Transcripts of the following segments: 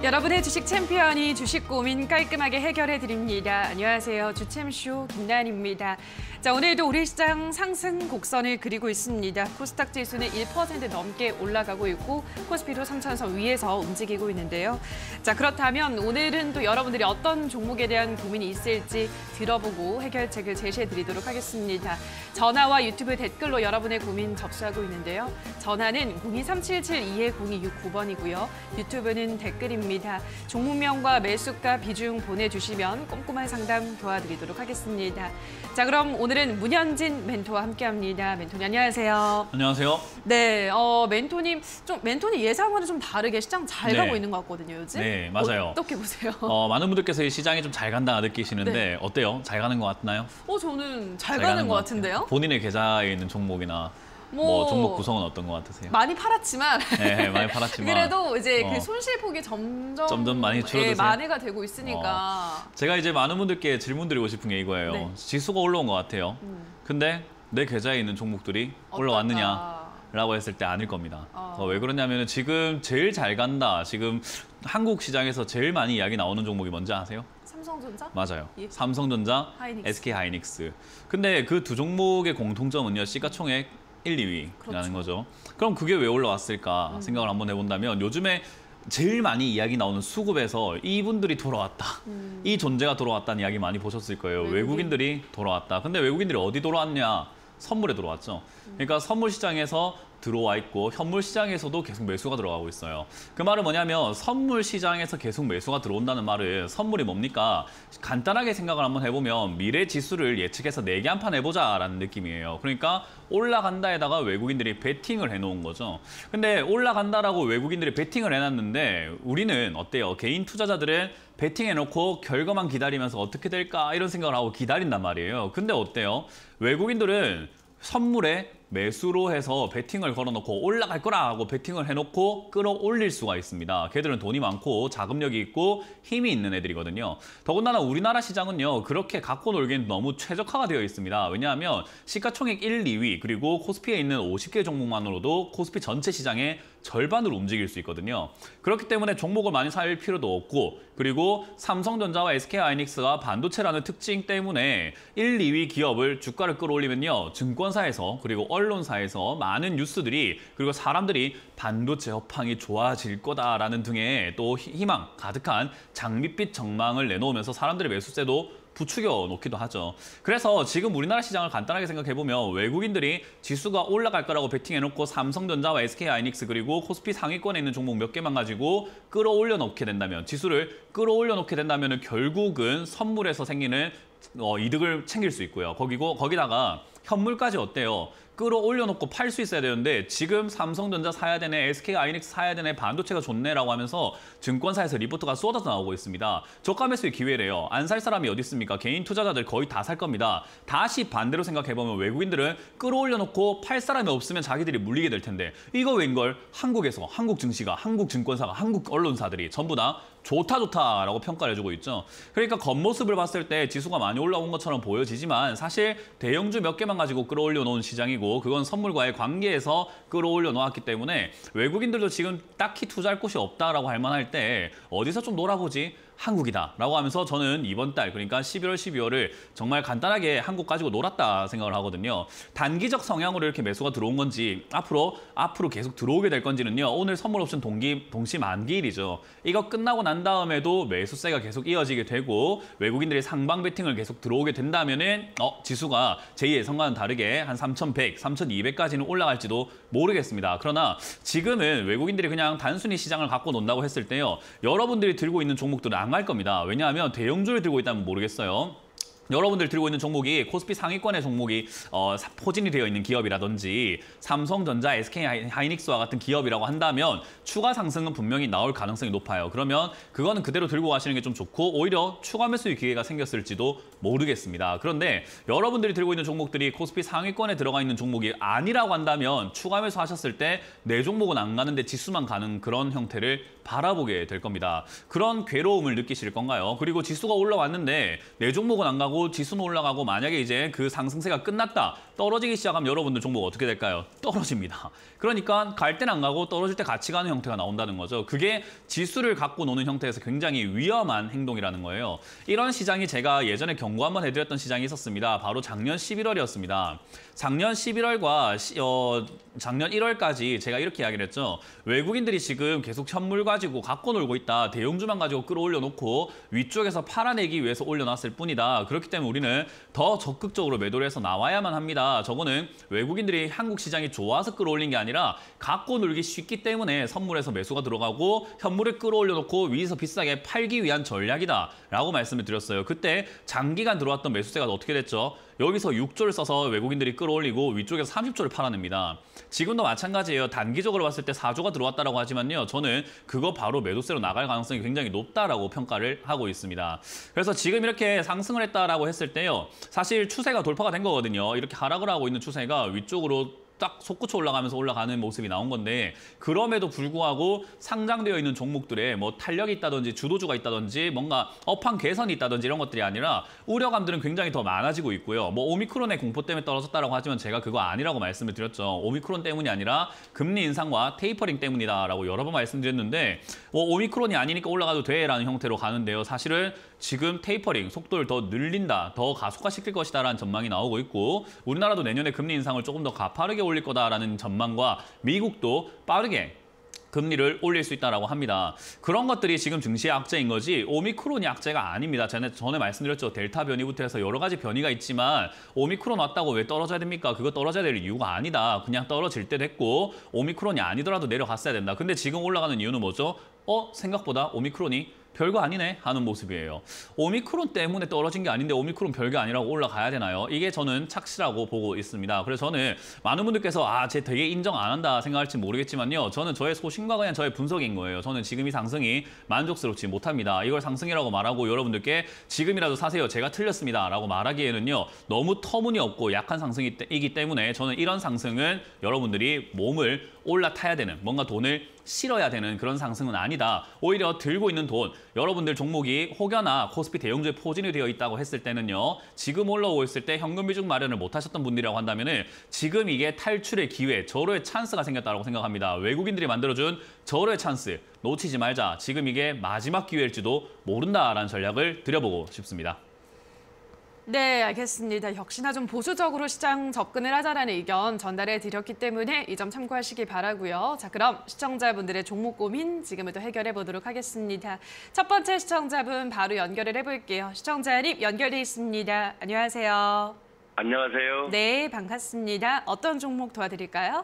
여러분의 주식 챔피언이 주식 고민 깔끔하게 해결해 드립니다. 안녕하세요. 주챔쇼 김나연입니다. 자, 오늘도 우리 시장 상승 곡선을 그리고 있습니다. 코스닥 지수는 1% 넘게 올라가고 있고 코스피도 3,000선 위에서 움직이고 있는데요. 자, 그렇다면 오늘은 또 여러분들이 어떤 종목에 대한 고민이 있을지 들어보고 해결책을 제시해 드리도록 하겠습니다. 전화와 유튜브 댓글로 여러분의 고민 접수하고 있는데요. 전화는 02-3772-0269번이고요. 유튜브는 댓글입니다. 종목명과 매수가 비중 보내주시면 꼼꼼한 상담 도와드리도록 하겠습니다. 자, 그럼 오늘은 문현진 멘토와 함께합니다. 멘토님 안녕하세요. 안녕하세요. 네, 멘토님 예상과는 좀 다르게 시장 잘 가고 있는 것 같거든요, 요즘. 네, 맞아요. 어떻게 보세요? 많은 분들께서 이 시장이 좀 잘 간다 느끼시는데 네. 어때요? 잘 가는 것 같나요? 저는 잘 가는 것 같은데요. 본인의 계좌에 있는 종목이나 뭐 종목 구성은 어떤 것 같으세요? 많이 팔았지만 네, 많이 팔았지만 그래도 이제 그 손실폭이 점점 많이 줄어드세요? 만회가 되고 있으니까. 제가 이제 많은 분들께 질문 드리고 싶은 게 이거예요. 네. 지수가 올라온 것 같아요. 근데 내 계좌에 있는 종목들이 올라왔느냐라고 했을 때 아닐 겁니다. 왜 그러냐면 지금 제일 잘 간다. 지금 한국 시장에서 제일 많이 이야기 나오는 종목이 뭔지 아세요? 삼성전자? 맞아요. 예. 삼성전자, 하이닉스. SK하이닉스. 근데 그 두 종목의 공통점은요. 시가총액 1, 2위라는 거죠. 그럼 그게 왜 올라왔을까 생각을 한번 해본다면 요즘에 제일 많이 이야기 나오는 수급에서 이분들이 돌아왔다. 이 존재가 돌아왔다는 이야기 많이 보셨을 거예요. 외국인들이 돌아왔다. 근데 외국인들이 어디 돌아왔냐? 선물에 들어왔죠. 그러니까 선물 시장에서 들어와 있고 현물 시장에서도 계속 매수가 들어가고 있어요. 그 말은 뭐냐면 선물 시장에서 계속 매수가 들어온다는 말은 선물이 뭡니까? 간단하게 생각을 한번 해보면 미래 지수를 예측해서 내기 한 판 해보자라는 느낌이에요. 그러니까 올라간다에다가 외국인들이 베팅을 해놓은 거죠. 근데 올라간다라고 외국인들이 베팅을 해놨는데 우리는 어때요? 개인 투자자들은 베팅해놓고 결과만 기다리면서 어떻게 될까 이런 생각을 하고 기다린단 말이에요. 근데 어때요? 외국인들은 선물에 매수로 해서 베팅을 걸어놓고 올라갈 거라 하고 베팅을 해놓고 끌어올릴 수가 있습니다. 걔들은 돈이 많고 자금력이 있고 힘이 있는 애들이거든요. 더군다나 우리나라 시장은요. 그렇게 갖고 놀기엔 너무 최적화가 되어 있습니다. 왜냐하면 시가총액 1, 2위 그리고 코스피에 있는 50개 종목만으로도 코스피 전체 시장의 절반을 움직일 수 있거든요. 그렇기 때문에 종목을 많이 살 필요도 없고 그리고 삼성전자와 SK하이닉스가 반도체라는 특징 때문에 1, 2위 기업을 주가를 끌어올리면요. 증권사에서 그리고 언론사에서 많은 뉴스들이 그리고 사람들이 반도체 업황이 좋아질 거다라는 등의 또 희망 가득한 장밋빛 전망을 내놓으면서 사람들의 매수세도 부추겨 놓기도 하죠. 그래서 지금 우리나라 시장을 간단하게 생각해보면 외국인들이 지수가 올라갈 거라고 베팅해놓고 삼성전자와 SK하이닉스 그리고 코스피 상위권에 있는 종목 몇 개만 가지고 끌어올려 놓게 된다면 지수를 끌어올려 놓게 된다면 결국은 선물에서 생기는 이득을 챙길 수 있고요. 거기다가 현물까지 어때요? 끌어올려 놓고 팔 수 있어야 되는데 지금 삼성전자 사야 되네, SK하이닉스 사야 되네, 반도체가 좋네라고 하면서 증권사에서 리포트가 쏟아져 나오고 있습니다. 저가 매수의 기회래요. 안 살 사람이 어디 있습니까? 개인 투자자들 거의 다 살 겁니다. 다시 반대로 생각해보면 외국인들은 끌어올려 놓고 팔 사람이 없으면 자기들이 물리게 될 텐데 이거 웬걸 한국에서 한국 증시가, 한국 증권사가, 한국 언론사들이 전부 다 좋다라고 평가를 해주고 있죠. 그러니까 겉모습을 봤을 때 지수가 많이 올라온 것처럼 보여지지만 사실 대형주 몇 개만 가지고 끌어올려 놓은 시장이고 그건 선물과의 관계에서 끌어올려 놓았기 때문에 외국인들도 지금 딱히 투자할 곳이 없다라고 할 만할 때 어디서 좀 놀아보지? 한국이다라고 하면서 저는 이번 달 그러니까 11월, 12월을 정말 간단하게 한국 가지고 놀았다 생각을 하거든요. 단기적 성향으로 이렇게 매수가 들어온 건지 앞으로 계속 들어오게 될 건지는요. 오늘 선물 옵션 동시 만기일이죠. 이거 끝나고 난 다음에도 매수세가 계속 이어지게 되고 외국인들이 상방 베팅을 계속 들어오게 된다면은 지수가 제 예상과는 다르게 한 3,100, 3,200까지는 올라갈지도 모르겠습니다. 그러나 지금은 외국인들이 그냥 단순히 시장을 갖고 논다고 했을 때요. 여러분들이 들고 있는 종목들은 안 갈 겁니다. 왜냐하면 대형주를 들고 있다면 모르겠어요. 여러분들 들고 있는 종목이 코스피 상위권의 종목이 포진이 되어 있는 기업이라든지 삼성전자, SK하이닉스와 같은 기업이라고 한다면 추가 상승은 분명히 나올 가능성이 높아요. 그러면 그거는 그대로 들고 가시는 게 좀 좋고 오히려 추가 매수의 기회가 생겼을지도 모르겠습니다. 그런데 여러분들이 들고 있는 종목들이 코스피 상위권에 들어가 있는 종목이 아니라고 한다면 추가 매수하셨을 때 내 종목은 안 가는데 지수만 가는 그런 형태를 바라보게 될 겁니다. 그런 괴로움을 느끼실 건가요? 그리고 지수가 올라왔는데 내 종목은 안 가고 올라가고 지수는 올라가고 만약에 이제 그 상승세가 끝났다. 떨어지기 시작하면 여러분들 종목 어떻게 될까요? 떨어집니다. 그러니까 갈 때는 안 가고 떨어질 때 같이 가는 형태가 나온다는 거죠. 그게 지수를 갖고 노는 형태에서 굉장히 위험한 행동이라는 거예요. 이런 시장이 제가 예전에 경고 한번 해드렸던 시장이 있었습니다. 바로 작년 11월이었습니다. 작년 11월과 작년 1월까지 제가 이렇게 이야기를 했죠. 외국인들이 지금 계속 현물 가지고 갖고 놀고 있다. 대형주만 가지고 끌어올려 놓고 위쪽에서 팔아내기 위해서 올려놨을 뿐이다. 그렇기 때문에 우리는 더 적극적으로 매도를 해서 나와야만 합니다. 저거는 외국인들이 한국 시장이 좋아서 끌어올린 게 아니라 갖고 놀기 쉽기 때문에 선물에서 매수가 들어가고 현물을 끌어올려 놓고 위에서 비싸게 팔기 위한 전략이다. 라고 말씀을 드렸어요. 그때 장기간 들어왔던 매수세가 어떻게 됐죠? 여기서 6조를 써서 외국인들이 끌어올리고 위쪽에서 30조를 팔아냅니다. 지금도 마찬가지예요. 단기적으로 봤을 때 4조가 들어왔다라고 하지만요. 저는 그거 바로 매도세로 나갈 가능성이 굉장히 높다라고 평가를 하고 있습니다. 그래서 지금 이렇게 상승을 했다라고 했을 때요. 사실 추세가 돌파가 된 거거든요. 이렇게 하락을 하고 있는 추세가 위쪽으로 딱 솟구쳐 올라가면서 올라가는 모습이 나온 건데 그럼에도 불구하고 상장되어 있는 종목들에 뭐 탄력이 있다든지 주도주가 있다든지 뭔가 업황 개선이 있다든지 이런 것들이 아니라 우려감들은 굉장히 더 많아지고 있고요. 뭐 오미크론의 공포 때문에 떨어졌다라고 하지만 제가 그거 아니라고 말씀을 드렸죠. 오미크론 때문이 아니라 금리 인상과 테이퍼링 때문이다라고 여러 번 말씀드렸는데 뭐 오미크론이 아니니까 올라가도 돼라는 형태로 가는데요. 사실은 지금 테이퍼링 속도를 더 늘린다, 더 가속화시킬 것이다라는 전망이 나오고 있고 우리나라도 내년에 금리 인상을 조금 더 가파르게 올릴 거다라는 전망과 미국도 빠르게 금리를 올릴 수 있다고 합니다. 그런 것들이 지금 증시의 악재인 거지 오미크론이 악재가 아닙니다. 전에 말씀드렸죠. 델타 변이부터 해서 여러 가지 변이가 있지만 오미크론 왔다고 왜 떨어져야 됩니까? 그거 떨어져야 될 이유가 아니다. 그냥 떨어질 때 됐고 오미크론이 아니더라도 내려갔어야 된다. 근데 지금 올라가는 이유는 뭐죠? 생각보다 오미크론이 별거 아니네 하는 모습이에요. 오미크론 때문에 떨어진 게 아닌데 오미크론 별거 아니라고 올라가야 되나요? 이게 저는 착시라고 보고 있습니다. 그래서 저는 많은 분들께서 쟤 되게 인정 안 한다 생각할지 모르겠지만요. 저는 저의 소신과 그냥 저의 분석인 거예요. 저는 지금 이 상승이 만족스럽지 못합니다. 이걸 상승이라고 말하고 여러분들께 지금이라도 사세요. 제가 틀렸습니다. 라고 말하기에는요. 너무 터무니없고 약한 상승이기 때문에 저는 이런 상승은 여러분들이 몸을 올라타야 되는 뭔가 돈을 실어야 되는 그런 상승은 아니다. 오히려 들고 있는 돈, 여러분들 종목이 혹여나 코스피 대형주에 포진이 되어 있다고 했을 때는요. 지금 올라오고 있을 때 현금 비중 마련을 못 하셨던 분들이라고 한다면은 지금 이게 탈출의 기회, 절호의 찬스가 생겼다고 생각합니다. 외국인들이 만들어준 절호의 찬스 놓치지 말자. 지금 이게 마지막 기회일지도 모른다라는 전략을 드려보고 싶습니다. 네, 알겠습니다. 역시나 좀 보수적으로 시장 접근을 하자라는 의견 전달해 드렸기 때문에 이 점 참고하시기 바라고요. 자, 그럼 시청자분들의 종목 고민 지금부터 해결해 보도록 하겠습니다. 첫 번째 시청자분 바로 연결을 해볼게요. 시청자님 연결돼 있습니다. 안녕하세요. 안녕하세요. 네, 반갑습니다. 어떤 종목 도와드릴까요?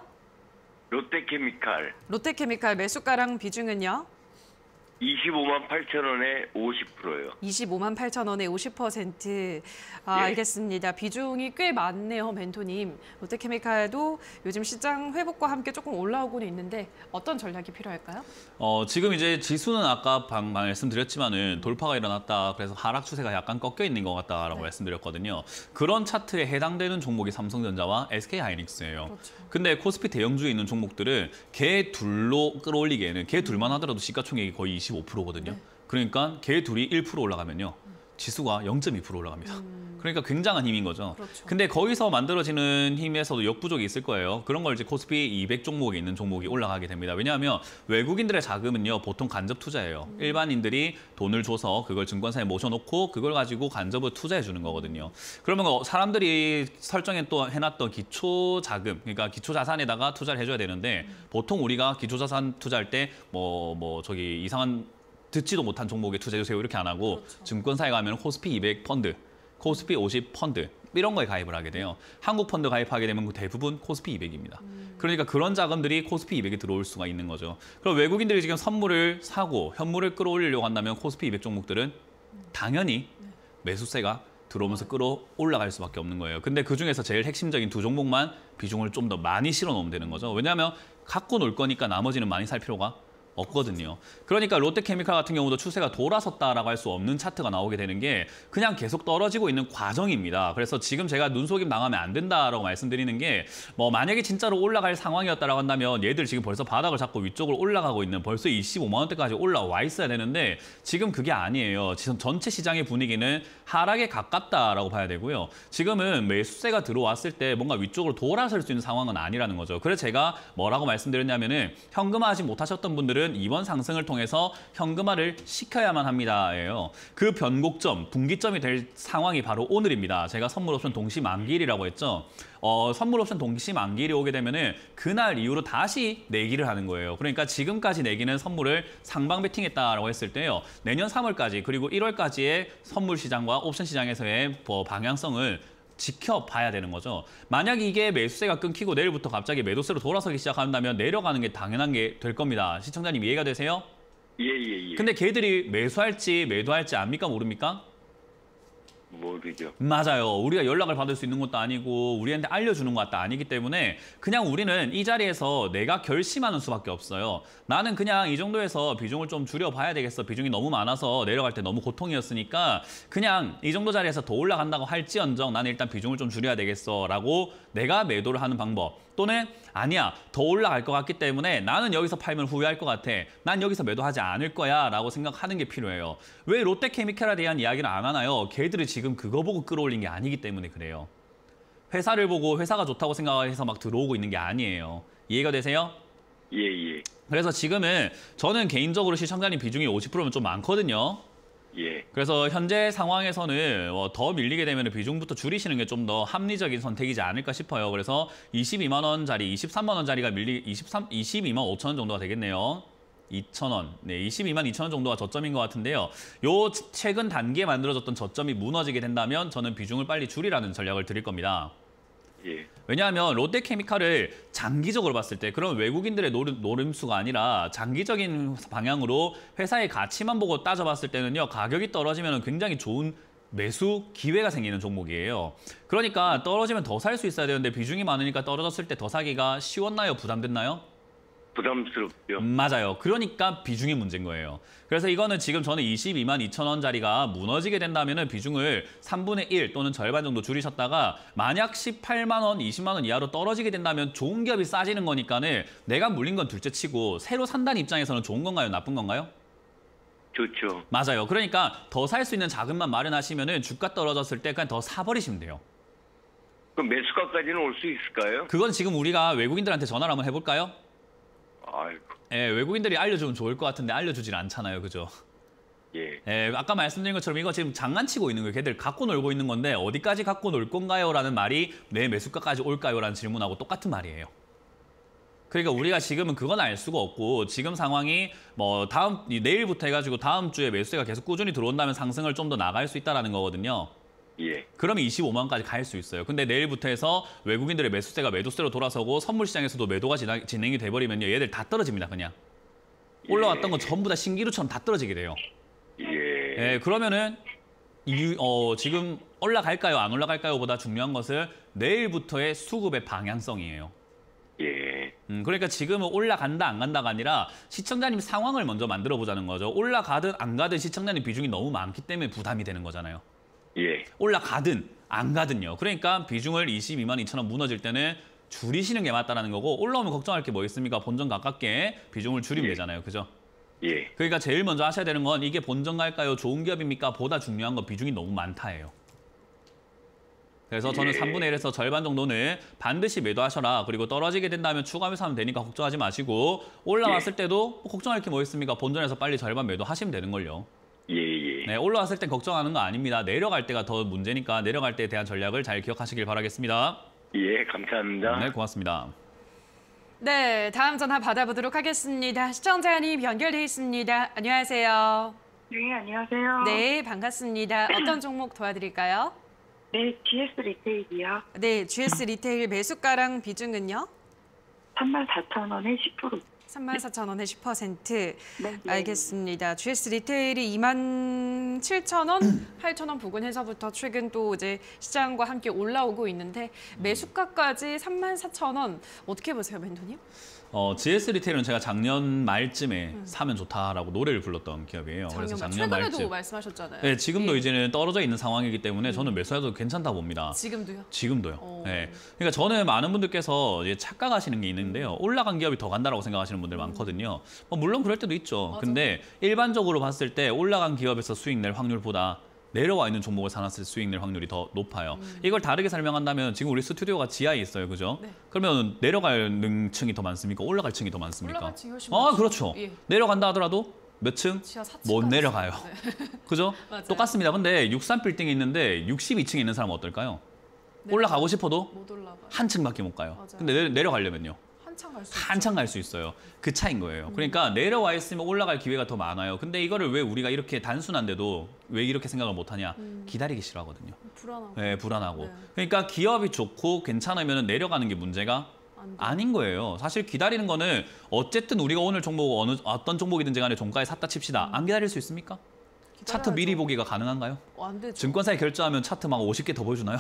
롯데케미칼. 롯데케미칼 매수가랑 비중은요? 25만 8천 원에 50%요. 25만 8천 원에 50%. 예. 알겠습니다. 비중이 꽤 많네요, 멘토님. 롯데케미칼도 요즘 시장 회복과 함께 조금 올라오고는 있는데 어떤 전략이 필요할까요? 지금 이제 지수는 아까 말씀드렸지만은 돌파가 일어났다. 그래서 하락 추세가 약간 꺾여 있는 것 같다라고 말씀드렸거든요. 그런 차트에 해당되는 종목이 삼성전자와 SK하이닉스예요. 그렇죠. 근데 코스피 대형주에 있는 종목들은 걔 둘로 끌어올리기에는 걔 둘만 하더라도 시가총액이 거의 25%거든요. 네. 그러니까 걔 둘이 1% 올라가면요. 지수가 0.2% 올라갑니다. 그러니까 굉장한 힘인 거죠. 그렇죠. 근데 거기서 만들어지는 힘에서도 역부족이 있을 거예요. 그런 걸 이제 코스피 200 종목에 있는 종목이 올라가게 됩니다. 왜냐하면 외국인들의 자금은요, 보통 간접 투자예요. 일반인들이 돈을 줘서 그걸 증권사에 모셔놓고 그걸 가지고 간접을 투자해 주는 거거든요. 그러면 사람들이 또 해놨던 기초 자금, 그러니까 기초 자산에다가 투자를 해줘야 되는데 보통 우리가 기초 자산 투자할 때 저기 이상한 듣지도 못한 종목에 투자해주세요 이렇게 안 하고 그렇죠. 증권사에 가면 코스피 200 펀드, 코스피 50 펀드 이런 거에 가입을 하게 돼요. 한국 펀드 가입하게 되면 대부분 코스피 200입니다. 그러니까 그런 자금들이 코스피 200에 들어올 수가 있는 거죠. 그럼 외국인들이 지금 선물을 사고 현물을 끌어올리려고 한다면 코스피 200 종목들은 당연히 매수세가 들어오면서 끌어올라갈 수밖에 없는 거예요. 근데 그중에서 제일 핵심적인 두 종목만 비중을 좀 더 많이 실어 놓으면 되는 거죠. 왜냐하면 갖고 놀 거니까 나머지는 많이 살 필요가 없거든요. 그러니까 롯데케미칼 같은 경우도 추세가 돌아섰다라고 할 수 없는 차트가 나오게 되는 게 그냥 계속 떨어지고 있는 과정입니다. 그래서 지금 제가 눈속임 당하면 안 된다라고 말씀드리는 게 뭐 만약에 진짜로 올라갈 상황이었다라고 한다면 얘들 지금 벌써 바닥을 잡고 위쪽으로 올라가고 있는 벌써 25만 원대까지 올라와 있어야 되는데 지금 그게 아니에요. 지금 전체 시장의 분위기는 하락에 가깝다라고 봐야 되고요. 지금은 매수세가 들어왔을 때 뭔가 위쪽으로 돌아설 수 있는 상황은 아니라는 거죠. 그래서 제가 뭐라고 말씀드렸냐면은 현금화하지 못하셨던 분들은 이번 상승을 통해서 현금화를 시켜야만 합니다예요. 그 변곡점, 분기점이 될 상황이 바로 오늘입니다. 제가 선물 옵션 동시 만기일이라고 했죠. 선물 옵션 동시 만기일이 오게 되면은 그날 이후로 다시 내기를 하는 거예요. 그러니까 지금까지 내기는 선물을 상방 베팅했다라고 했을 때요. 내년 3월까지 그리고 1월까지의 선물 시장과 옵션 시장에서의 방향성을 지켜봐야 되는 거죠. 만약 이게 매수세가 끊기고 내일부터 갑자기 매도세로 돌아서기 시작한다면 내려가는 게 당연한 게 될 겁니다. 시청자님 이해가 되세요? 예. 근데 걔들이 매수할지 매도할지 압니까 모릅니까? 모르죠. 맞아요. 우리가 연락을 받을 수 있는 것도 아니고 우리한테 알려주는 것도 아니기 때문에 그냥 우리는 이 자리에서 내가 결심하는 수밖에 없어요. 나는 그냥 이 정도에서 비중을 좀 줄여봐야 되겠어. 비중이 너무 많아서 내려갈 때 너무 고통이었으니까 그냥 이 정도 자리에서 더 올라간다고 할지언정 나는 일단 비중을 좀 줄여야 되겠어 라고 내가 매도를 하는 방법. 또는 아니야 더 올라갈 것 같기 때문에 나는 여기서 팔면 후회할 것 같아. 난 여기서 매도하지 않을 거야 라고 생각하는 게 필요해요. 왜 롯데케미칼에 대한 이야기를 안 하나요? 걔들이 지금 그거 보고 끌어올린 게 아니기 때문에 그래요. 회사를 보고 회사가 좋다고 생각해서 막 들어오고 있는 게 아니에요. 이해가 되세요? 예. 그래서 지금은 저는 개인적으로 시청자님 비중이 50%면 좀 많거든요. 예. 그래서 현재 상황에서는 더 밀리게 되면 비중부터 줄이시는 게 좀 더 합리적인 선택이지 않을까 싶어요. 그래서 22만 원짜리, 23만 원짜리가 22만 5천 원 정도가 되겠네요. 2,000원. 네, 22만 2천 원 정도가 저점인 것 같은데요. 요 최근 단기에 만들어졌던 저점이 무너지게 된다면 저는 비중을 빨리 줄이라는 전략을 드릴 겁니다. 예. 왜냐하면 롯데케미칼을 장기적으로 봤을 때 그런 외국인들의 노림수가 아니라 장기적인 방향으로 회사의 가치만 보고 따져봤을 때는요. 가격이 떨어지면 굉장히 좋은 매수 기회가 생기는 종목이에요. 그러니까 떨어지면 더 살 수 있어야 되는데 비중이 많으니까 떨어졌을 때 더 사기가 쉬웠나요? 부담됐나요? 부담스럽죠. 맞아요. 그러니까 비중이 문제인 거예요. 그래서 이거는 지금 저는 22만 2천 원짜리가 무너지게 된다면 비중을 3분의 1 또는 절반 정도 줄이셨다가 만약 18만 원, 20만 원 이하로 떨어지게 된다면 좋은 기업이 싸지는 거니까는 내가 물린 건 둘째치고 새로 산다는 입장에서는 좋은 건가요? 나쁜 건가요? 좋죠. 맞아요. 그러니까 더 살 수 있는 자금만 마련하시면은 주가 떨어졌을 때 그냥 더 사버리시면 돼요. 그럼 매수가까지는 올 수 있을까요? 그건 지금 우리가 외국인들한테 전화를 한번 해볼까요? 아이고. 예, 외국인들이 알려주면 좋을 것 같은데 알려주질 않잖아요. 그죠? 예. 예, 아까 말씀드린 것처럼 이거 지금 장난치고 있는 거예요. 걔들 갖고 놀고 있는 건데 어디까지 갖고 놀 건가요? 라는 말이 내 매수가까지 올까요? 라는 질문하고 똑같은 말이에요. 그러니까 우리가 지금은 그건 알 수가 없고 지금 상황이 뭐 내일부터 해가지고 다음 주에 매수세가 계속 꾸준히 들어온다면 상승을 좀 더 나갈 수 있다는 거거든요. 예. 그러면 25만 원까지 갈 수 있어요. 근데 내일부터 해서 외국인들의 매수세가 매도세로 돌아서고 선물 시장에서도 매도가 진행이 돼버리면요. 얘들 다 떨어집니다. 그냥. 올라왔던 거 전부 다 신기루처럼 다 떨어지게 돼요. 예. 예, 그러면은 지금 올라갈까요? 안 올라갈까요? 보다 중요한 것은 내일부터의 수급의 방향성이에요. 예. 그러니까 지금은 올라간다 안 간다가 아니라 시청자님 상황을 먼저 만들어 보자는 거죠. 올라가든 안 가든 시청자님 비중이 너무 많기 때문에 부담이 되는 거잖아요. 예. 올라가든 안 가든요. 그러니까 비중을 22만 2천 원 무너질 때는 줄이시는 게 맞다는 거고 올라오면 걱정할 게 뭐 있습니까? 본전 가깝게 비중을 줄이면 되잖아요. 그죠? 예. 그러니까 제일 먼저 하셔야 되는 건 이게 본전 갈까요? 좋은 기업입니까? 보다 중요한 건 비중이 너무 많다예요. 그래서 저는 3분의 1에서 절반 정도는 반드시 매도하셔라. 그리고 떨어지게 된다면 추가 매수하면 되니까 걱정하지 마시고 올라왔을 때도 걱정할 게 뭐 있습니까? 본전에서 빨리 절반 매도하시면 되는 걸요. 예. 네, 올라왔을 땐 걱정하는 거 아닙니다. 내려갈 때가 더 문제니까 내려갈 때에 대한 전략을 잘 기억하시길 바라겠습니다. 예, 감사합니다. 네, 고맙습니다. 네, 다음 전화 받아보도록 하겠습니다. 시청자님 연결돼 있습니다. 안녕하세요. 네, 안녕하세요. 네, 반갑습니다. 어떤 종목 도와드릴까요? 네, GS 리테일이요. 네, GS 리테일 매수가랑 비중은요? 34,000원에 10%. 34,000원에 10%. 네. 알겠습니다. GS 리테일이 27,000원, 8,000원 부근에서부터 최근 또 이제 시장과 함께 올라오고 있는데 매수가까지 34,000원 어떻게 보세요, 멘토님? GS 리테일은 제가 작년 말쯤에 사면 좋다라고 노래를 불렀던 기업이에요. 그래서 작년 최근에도 말쯤. 말씀하셨잖아요. 네, 지금도 예. 이제는 떨어져 있는 상황이기 때문에 저는 매수해도 괜찮다 봅니다. 지금도요? 지금도요. 네. 그러니까 저는 많은 분들께서 이제 착각하시는 게 있는데요. 올라간 기업이 더 간다라고 생각하시는 분들 많거든요. 물론 그럴 때도 있죠. 맞아. 근데 일반적으로 봤을 때 올라간 기업에서 수익 낼 확률보다 내려와 있는 종목을 사놨을 때 수익 낼 확률이 더 높아요. 이걸 다르게 설명한다면 지금 우리 스튜디오가 지하에 있어요. 그죠? 네. 그러면 내려가는 층이 더 많습니까? 올라갈 층이 더 많습니까? 올라갈 층이 훨씬 아, 많죠. 그렇죠. 예. 내려간다 하더라도 몇 층? 지하 4층 못 내려가요. 네. 그죠? 맞아요. 똑같습니다. 근데 63빌딩이 있는데 62층에 있는 사람은 어떨까요? 올라가고 싶어도 못 올라가. 한 층밖에 못 가요. 맞아요. 근데 내려가려면요. 한참 갈 수 한참 갈 수 있어요. 그 차인 거예요. 그러니까 내려와 있으면 올라갈 기회가 더 많아요. 근데 이거를 왜 우리가 이렇게 단순한데도 왜 이렇게 생각을 못 하냐? 기다리기 싫어하거든요. 불안하고. 네, 불안하고. 네. 그러니까 기업이 좋고 괜찮으면 내려가는 게 문제가 안 돼. 아닌 거예요. 사실 기다리는 거는 어쨌든 우리가 오늘 종목 어떤 종목이든지 간에 종가에 샀다 칩시다. 안 기다릴 수 있습니까? 차트 미리 보기가 가능한가요? 안 되죠. 증권사에 결제하면 차트 막 50개 더 보여주나요?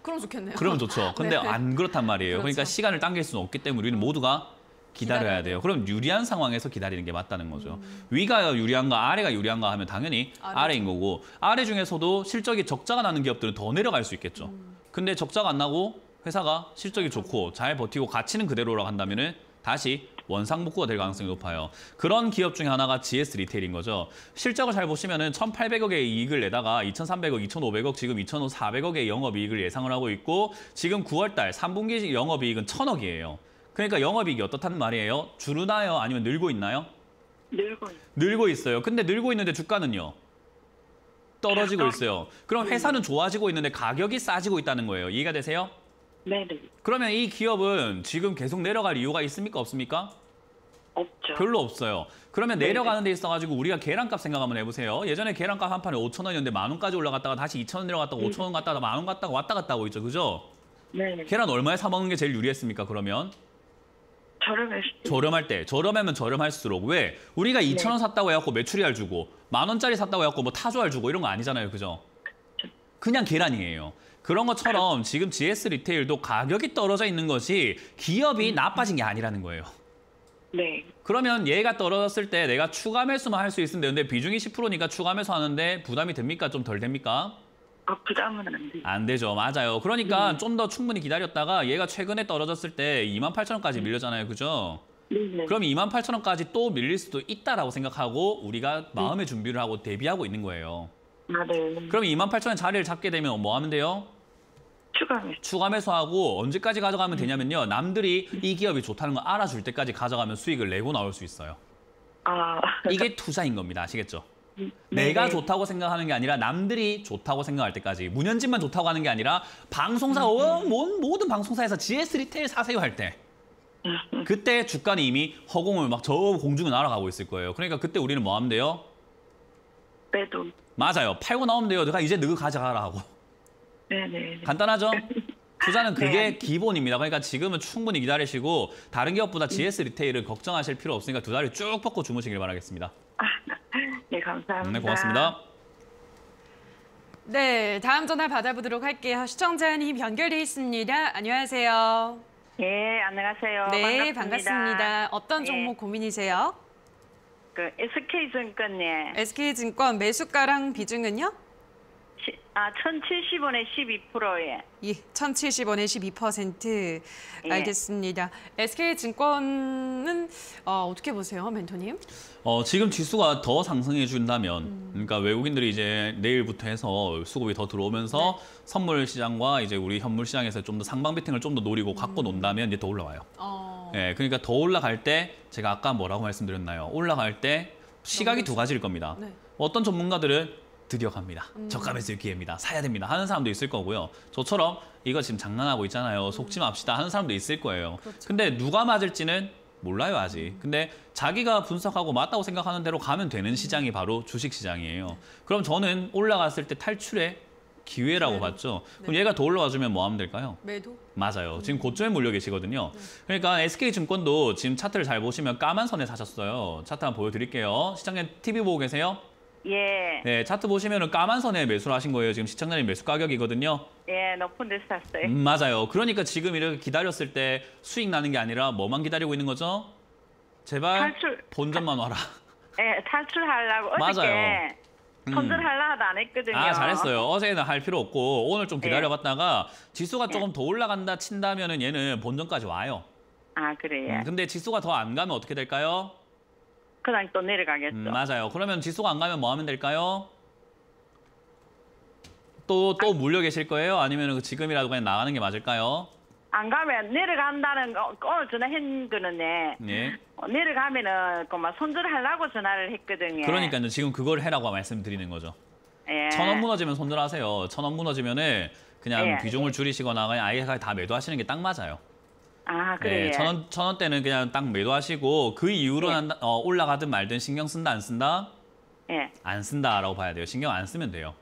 그럼 좋겠네요. 그러면 좋죠. 근데 네. 안 그렇단 말이에요. 그렇죠. 그러니까 시간을 당길 수는 없기 때문에 우리는 모두가 기다려야 돼요. 그럼 유리한 상황에서 기다리는 게 맞다는 거죠. 위가 유리한가 아래가 유리한가 하면 당연히 아래죠. 아래인 거고 아래 중에서도 실적이 적자가 나는 기업들은 더 내려갈 수 있겠죠. 근데 적자가 안 나고 회사가 실적이 좋고 잘 버티고 가치는 그대로라고 한다면은 다시 원상복구가 될 가능성이 높아요. 그런 기업 중에 하나가 GS 리테일인 거죠. 실적을 잘 보시면은 1,800억의 이익을 내다가 2,300억, 2,500억, 지금 2,400억의 영업이익을 예상을 하고 있고 지금 9월달 3분기 영업이익은 1,000억이에요. 그러니까 영업이익이 어떻다는 말이에요? 줄으나요? 아니면 늘고 있나요? 늘고 있어요. 늘고 있어요. 근데 늘고 있는데 주가는요? 떨어지고 있어요. 그럼 회사는 좋아지고 있는데 가격이 싸지고 있다는 거예요. 이해가 되세요? 네네. 그러면 이 기업은 지금 계속 내려갈 이유가 있습니까? 없습니까? 없죠. 별로 없어요. 그러면 네네. 내려가는 데 있어가지고 우리가 계란값 생각 한번 해보세요. 예전에 계란값 한 판에 5,000원이었는데 10,000원까지 올라갔다가 다시 2,000원 내려갔다가 5,000원 갔다가 10,000원 갔다가 왔다 갔다 하고 있죠. 그죠? 네. 계란 얼마에 사 먹는 게 제일 유리했습니까? 그러면? 저렴했을 때. 저렴할 때. 저렴하면 저렴할수록. 왜? 우리가 2,000원 샀다고 해갖고 메추리알 주고 10,000원짜리 샀다고 해갖고 뭐 타조알 주고 이런 거 아니잖아요. 그죠? 그냥 계란이에요. 그런 것처럼 지금 GS 리테일도 가격이 떨어져 있는 것이 기업이 나빠진 게 아니라는 거예요. 네. 그러면 얘가 떨어졌을 때 내가 추가 매수만 할 수 있으면 되는데 비중이 10%니까 추가 매수하는데 부담이 됩니까? 좀 덜 됩니까? 부담은 안 돼요. 안 되죠. 맞아요. 그러니까 좀 더 충분히 기다렸다가 얘가 최근에 떨어졌을 때 28,000원까지 밀렸잖아요. 그죠? 네네. 그럼 28,000원까지 또 밀릴 수도 있다라고 생각하고 우리가 마음의 준비를 하고 대비하고 있는 거예요. 아, 네. 그럼 28,000원 자리를 잡게 되면 뭐 하면 돼요? 추가 매수. 추가 매수하고 언제까지 가져가면 되냐면요. 남들이 이 기업이 좋다는 걸 알아줄 때까지 가져가면 수익을 내고 나올 수 있어요. 아. 이게 투자인 겁니다. 아시겠죠? 네네. 내가 좋다고 생각하는 게 아니라 남들이 좋다고 생각할 때까지 문현진만 좋다고 하는 게 아니라 방송사 모든 방송사에서 GS 리테일 사세요 할 때 그때 주가는 이미 허공을 막 저 공중에 날아가고 있을 거예요. 그러니까 그때 우리는 뭐 하면 돼요? 매도. 맞아요. 팔고 나오면 돼요. 내가 이제 너가 가져가라 하고. 네네. 간단하죠? 투자는 그게 네. 기본입니다. 그러니까 지금은 충분히 기다리시고 다른 기업보다 GS 리테일을 걱정하실 필요 없으니까 두 다리 쭉 뻗고 주무시길 바라겠습니다. 네, 감사합니다. 네, 고맙습니다. 네, 다음 전화 받아보도록 할게요. 시청자님 연결돼 있습니다. 안녕하세요. 예, 안녕하세요. 네, 반갑습니다. 반갑습니다. 어떤 예. 종목 고민이세요? 그 SK증권에 SK증권 매수가랑 비중은요? 1,070원에 12%에. 예, 1,070원에 12%. 예. 알겠습니다. SK증권은 어떻게 보세요, 멘토님? 지금 지수가 더 상승해 준다면, 그러니까 외국인들이 이제 내일부터 해서 수급이 더 들어오면서 선물 시장과 이제 우리 현물 시장에서 좀 더 상방 베팅을 좀 더 노리고 갖고 논다면 이제 더 올라와요. 예, 그러니까 더 올라갈 때 제가 아까 뭐라고 말씀드렸나요? 올라갈 때 시각이 두 가지일 겁니다. 네. 어떤 전문가들은 드디어 갑니다. 저가 매수의 기회입니다. 사야 됩니다. 하는 사람도 있을 거고요. 저처럼 이거 지금 장난하고 있잖아요. 속지 맙시다 하는 사람도 있을 거예요. 그렇죠. 근데 누가 맞을지는 몰라요, 아직. 근데 자기가 분석하고 맞다고 생각하는 대로 가면 되는 시장이 바로 주식 시장이에요. 그럼 저는 올라갔을 때 탈출의 기회라고 봤죠. 그럼 얘가 더 올라와 주면 뭐 하면 될까요? 매도? 맞아요. 지금 고점에 몰려 계시거든요. 그러니까 SK증권도 지금 차트를 잘 보시면 까만 선에 사셨어요. 차트 한번 보여드릴게요. 시청자 TV 보고 계세요? 예. 네, 차트 보시면은 까만 선에 매수를 하신 거예요. 지금 시청자님 매수 가격이거든요. 예, 높은 데서 샀어요. 맞아요. 그러니까 지금 이렇게 기다렸을 때 수익 나는 게 아니라 뭐만 기다리고 있는 거죠? 제발 탈출. 본전만 와라. 예, 탈출하려고 맞아요. 어저께 손절하려 하도 안 했거든요. 아, 잘했어요. 어제는 할 필요 없고 오늘 좀 예. 기다려봤다가 지수가 조금 더 올라간다 친다면은 얘는 본전까지 와요. 아, 그래요. 근데 지수가 더 안 가면 어떻게 될까요? 그다음 또 내려가겠죠. 맞아요. 그러면 지수가 안 가면 뭐 하면 될까요? 또 물려 계실 거예요? 아니면 지금이라도 그냥 나가는 게 맞을까요? 안 가면 내려간다는 거 오늘 전화한 거는 네. 내려가면은 그막 손절하려고 전화를 했거든요. 그러니까요. 지금 그걸 해라고 말씀드리는 거죠. 예. 1,000원 무너지면 손절하세요. 1,000원 무너지면은 그냥 예. 비중을 줄이시거나 그냥 아예 다 매도하시는 게 딱 맞아요. 아, 그래요. 네, 1,000원대는 그냥 딱 매도하시고 그 이후로는 올라가든 말든 신경 쓴다 안 쓴다? 예. 안 쓴다라고 봐야 돼요. 신경 안 쓰면 돼요.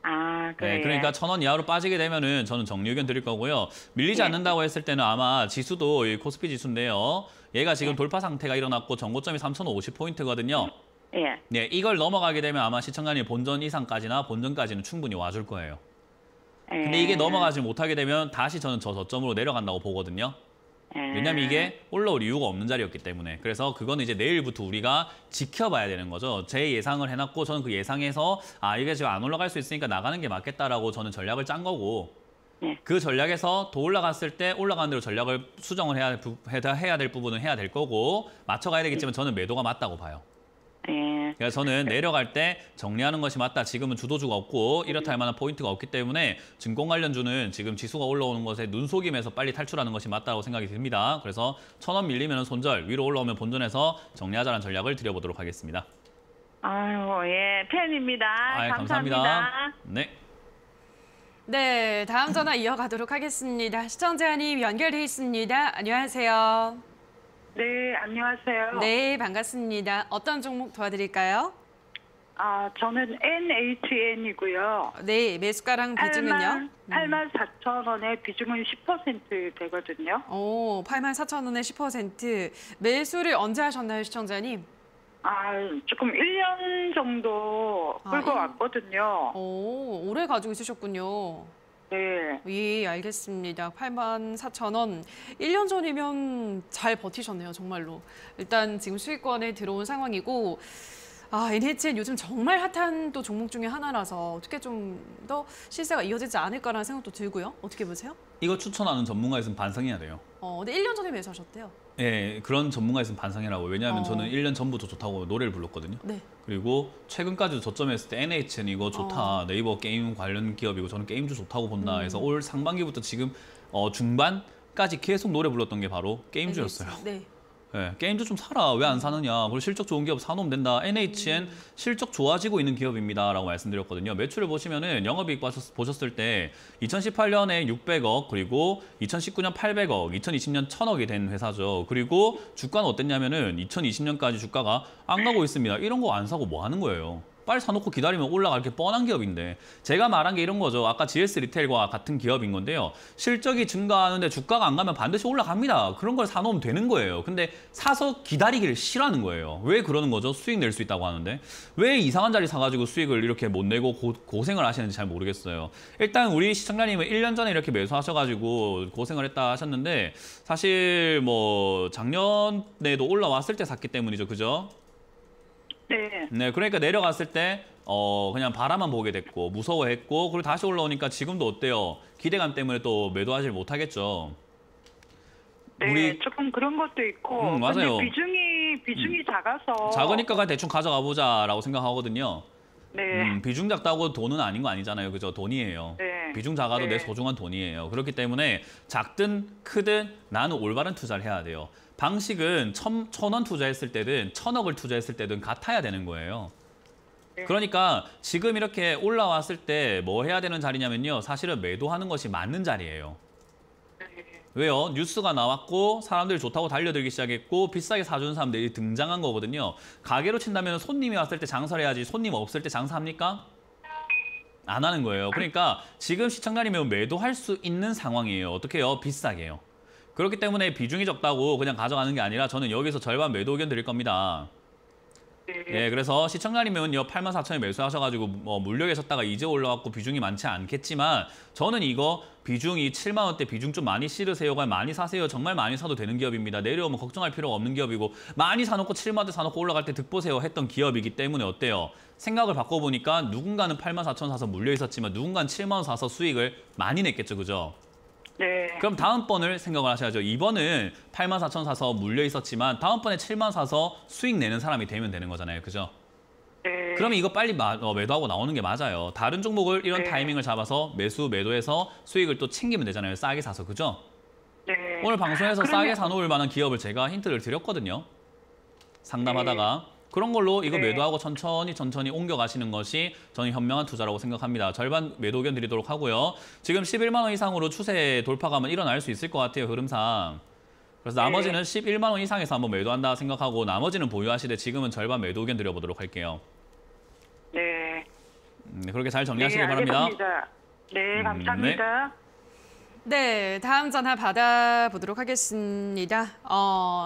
아, 그래요. 네, 그러니까 1,000원 이하로 빠지게 되면은 저는 정리 의견 드릴 거고요. 밀리지 예. 않는다고 했을 때는 아마 지수도 이 코스피 지수인데요. 얘가 지금 돌파 상태가 일어났고 전고점이 3,050포인트거든요. 예. 네, 이걸 넘어가게 되면 아마 시청자님 본전 이상까지나 본전까지는 충분히 와줄 거예요. 근데 이게 넘어가지 못하게 되면 다시 저는 저점으로 내려간다고 보거든요. 왜냐면 이게 올라올 이유가 없는 자리였기 때문에. 그래서 그거는 이제 내일부터 우리가 지켜봐야 되는 거죠. 제 예상을 해놨고 저는 그 예상에서 이게 지금 안 올라갈 수 있으니까 나가는 게 맞겠다라고 저는 전략을 짠 거고 그 전략에서 더 올라갔을 때 올라가는 대로 전략을 수정을 해야 될 부분은 해야 될 거고 맞춰가야 되겠지만 저는 매도가 맞다고 봐요. 그래서 저는 내려갈 때 정리하는 것이 맞다. 지금은 주도주가 없고 이렇다 할 만한 포인트가 없기 때문에 증권 관련주는 지금 지수가 올라오는 것에 눈속임에서 빨리 탈출하는 것이 맞다고 생각이 듭니다. 그래서 1,000원 밀리면 손절, 위로 올라오면 본전에서 정리하자는 전략을 드려보도록 하겠습니다. 아유, 예, 팬입니다. 감사합니다. 네. 네, 다음 전화 이어가도록 하겠습니다. 시청자님 연결돼 있습니다. 안녕하세요. 네, 안녕하세요. 네, 반갑습니다. 어떤 종목 도와드릴까요? 저는 NHN이고요. 네, 매수가랑 비중은요? 84,000원에 비중은 10% 되거든요. 오, 84,000원에 10%. 매수를 언제 하셨나요, 시청자님? 조금 1년 정도 끌고 왔거든요. 오, 오래 가지고 있으셨군요. 네. 예, 알겠습니다. 84,000원. 1년 전이면 잘 버티셨네요, 정말로. 일단 지금 수익권에 들어온 상황이고 NHN 요즘 정말 핫한 또 종목 중에 하나라서 어떻게 좀 더 시세가 이어지지 않을까라는 생각도 들고요. 어떻게 보세요? 이거 추천하는 전문가 있으면 반성해야 돼요. 근데 1년 전에 매수하셨대요. 네, 그런 전문가 있으면 반성해라고. 왜냐하면 저는 1년 전부터 좋다고 노래를 불렀거든요. 네. 그리고 최근까지도 저점했을 때 NHN 이거 좋다. 네이버 게임 관련 기업이고 저는 게임주 좋다고 본다. 해서 올 상반기부터 지금 중반까지 계속 노래 불렀던 게 바로 게임주였어요. 네. 네, 게임주 좀 사라. 왜 안 사느냐. 그리고 실적 좋은 기업 사놓으면 된다. NHN 실적 좋아지고 있는 기업입니다. 라고 말씀드렸거든요. 매출을 보시면은 영업이익 보셨을 때 2018년에 600억, 그리고 2019년 800억, 2020년 1000억이 된 회사죠. 그리고 주가는 어땠냐면은 2020년까지 주가가 안 가고 있습니다. 이런 거 안 사고 뭐 하는 거예요? 빨리 사놓고 기다리면 올라갈 게 뻔한 기업인데 제가 말한 게 이런 거죠. 아까 GS 리테일과 같은 기업인 건데요. 실적이 증가하는데 주가가 안 가면 반드시 올라갑니다. 그런 걸 사놓으면 되는 거예요. 근데 사서 기다리기를 싫어하는 거예요. 왜 그러는 거죠? 수익 낼 수 있다고 하는데. 왜 이상한 자리 사가지고 수익을 이렇게 못 내고 고생을 하시는지 잘 모르겠어요. 일단 우리 시청자님은 1년 전에 이렇게 매수하셔가지고 고생을 했다 하셨는데 사실 뭐 작년에도 올라왔을 때 샀기 때문이죠. 그죠? 네, 그러니까 내려갔을 때 그냥 바라만 보게 됐고 무서워했고 그리고 다시 올라오니까 지금도 어때요? 기대감 때문에 또 매도하지 못하겠죠. 네, 조금 그런 것도 있고 맞아요. 근데 비중이 작아서 작으니까 그냥 대충 가져가 보자라고 생각하거든요. 네. 비중 작다고 돈은 아닌 거 아니잖아요. 그죠? 돈이에요. 네. 비중 작아도 네. 내 소중한 돈이에요. 그렇기 때문에 작든 크든 나는 올바른 투자를 해야 돼요. 방식은 1,000원 투자했을 때든 1,000억을 투자했을 때든 같아야 되는 거예요. 네. 그러니까 지금 이렇게 올라왔을 때 뭐 해야 되는 자리냐면요. 사실은 매도하는 것이 맞는 자리예요. 왜요? 뉴스가 나왔고 사람들이 좋다고 달려들기 시작했고 비싸게 사주는 사람들이 등장한 거거든요. 가게로 친다면 손님이 왔을 때 장사를 해야지 손님 없을 때 장사합니까? 안 하는 거예요. 그러니까 지금 시청자님은 매도할 수 있는 상황이에요. 어떻게 해요? 비싸게요. 그렇기 때문에 비중이 적다고 그냥 가져가는 게 아니라 저는 여기서 절반 매도 의견 드릴 겁니다. 예, 그래서 시청자님은요 84,000에 매수하셔가지고 물려 계셨다가 이제 올라왔고 비중이 많지 않겠지만 저는 이거 비중이 7만 원대 비중 좀 많이 실으세요가 많이 사세요. 정말 많이 사도 되는 기업입니다. 내려오면 걱정할 필요가 없는 기업이고 많이 사놓고 7만 원대 사놓고 올라갈 때 득보세요 했던 기업이기 때문에 어때요? 생각을 바꿔보니까 누군가는 84,000 사서 물려 있었지만 누군가는 7만 원 사서 수익을 많이 냈겠죠, 그죠? 네. 그럼 다음번을 생각을 하셔야죠. 이번은 84,000 사서 물려 있었지만 다음번에 7만 사서 수익 내는 사람이 되면 되는 거잖아요. 그죠? 네. 그러면 이거 빨리 매도하고 나오는 게 맞아요. 다른 종목을 이런 네. 타이밍을 잡아서 매도해서 수익을 또 챙기면 되잖아요. 싸게 사서. 그죠? 네. 오늘 방송에서 그러면- 싸게 사놓을 만한 기업을 제가 힌트를 드렸거든요. 상담하다가. 그런 걸로 이거 네. 매도하고 천천히 옮겨가시는 것이 저는 현명한 투자라고 생각합니다. 절반 매도 의견 드리도록 하고요. 지금 11만 원 이상으로 추세 돌파가 한번 일어날 수 있을 것 같아요, 흐름상. 그래서 나머지는 11만 원 이상에서 한번 매도한다 생각하고 나머지는 보유하시되 지금은 절반 매도 의견 드려보도록 할게요. 네. 그렇게 잘 정리하시길 네, 바랍니다. 알겠습니다. 네, 감사합니다. 네, 다음 전화 받아보도록 하겠습니다.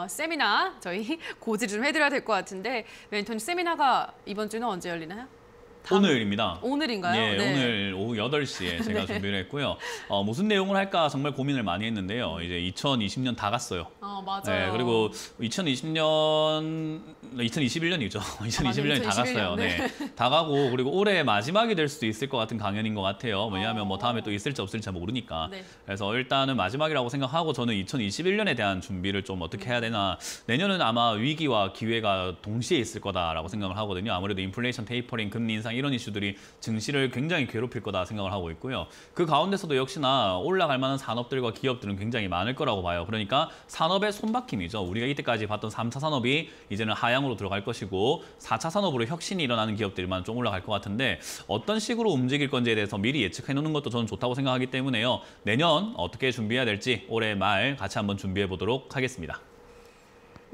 세미나 저희 고지 좀 해드려야 될 것 같은데 멘토님 세미나가 이번 주는 언제 열리나요? 오늘입니다. 오늘인가요? 예, 네. 오늘 오후 8시에 제가 준비를 했고요. 무슨 내용을 할까 정말 고민을 많이 했는데요. 이제 2020년 다 갔어요. 맞아요. 네, 그리고 2021년이죠. 2021년이 다 갔어요. 네. 네. 다 가고 그리고 올해 마지막이 될 수도 있을 것 같은 강연인 것 같아요. 왜냐하면 뭐 다음에 또 있을지 없을지 모르니까. 네. 그래서 일단은 마지막이라고 생각하고 저는 2021년에 대한 준비를 좀 어떻게 해야 되나. 내년은 아마 위기와 기회가 동시에 있을 거다라고 생각을 하거든요. 아무래도 인플레이션, 테이퍼링, 금리 인상 이런 이슈들이 증시를 굉장히 괴롭힐 거다 생각을 하고 있고요. 그 가운데서도 역시나 올라갈 만한 산업들과 기업들은 굉장히 많을 거라고 봐요. 그러니까 산업의 손바뀜이죠. 우리가 이때까지 봤던 3차 산업이 이제는 하향으로 들어갈 것이고 4차 산업으로 혁신이 일어나는 기업들만 좀 올라갈 것 같은데 어떤 식으로 움직일 건지에 대해서 미리 예측해 놓는 것도 저는 좋다고 생각하기 때문에요. 내년 어떻게 준비해야 될지 올해 말 같이 한번 준비해 보도록 하겠습니다.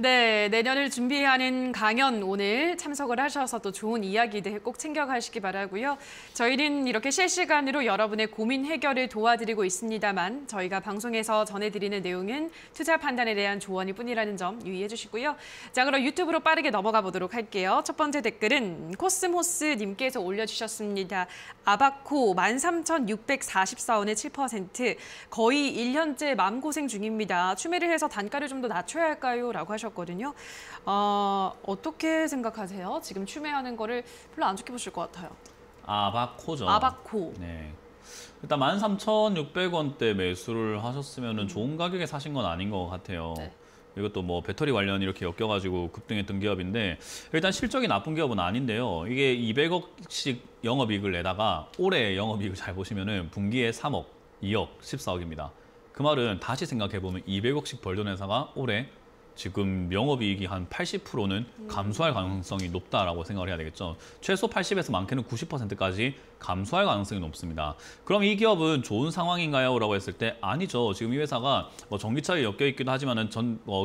네, 내년을 준비하는 강연 오늘 참석을 하셔서 또 좋은 이야기들 꼭 챙겨가시기 바라고요. 저희는 이렇게 실시간으로 여러분의 고민 해결을 도와드리고 있습니다만 저희가 방송에서 전해드리는 내용은 투자 판단에 대한 조언일 뿐이라는 점 유의해 주시고요. 자, 그럼 유튜브로 빠르게 넘어가 보도록 할게요. 첫 번째 댓글은 코스모스님께서 올려주셨습니다. 아바코 13,644원에 7%, 거의 1년째 마음고생 중입니다. 추매를 해서 단가를 좀 더 낮춰야 할까요? 라고 하셨거든요. 어떻게 생각하세요? 지금 추매하는 거를 별로 안 좋게 보실 것 같아요. 아바코죠. 아바코. 네. 일단 13,600원대 매수를 하셨으면 좋은 가격에 사신 건 아닌 것 같아요. 네. 이것도 뭐 배터리 관련 이렇게 엮여가지고 급등했던 기업인데 일단 실적이 나쁜 기업은 아닌데요. 이게 200억씩 영업이익을 내다가 올해 영업이익을 잘 보시면은 분기에 3억, 2억, 14억입니다. 그 말은 다시 생각해보면 200억씩 벌던 회사가 올해 지금 영업이익이 한 80%는 감소할 가능성이 높다라고 생각을 해야 되겠죠. 최소 80에서 많게는 90%까지 감소할 가능성이 높습니다. 그럼 이 기업은 좋은 상황인가요? 라고 했을 때 아니죠. 지금 이 회사가 뭐 전기차에 엮여 있기도 하지만은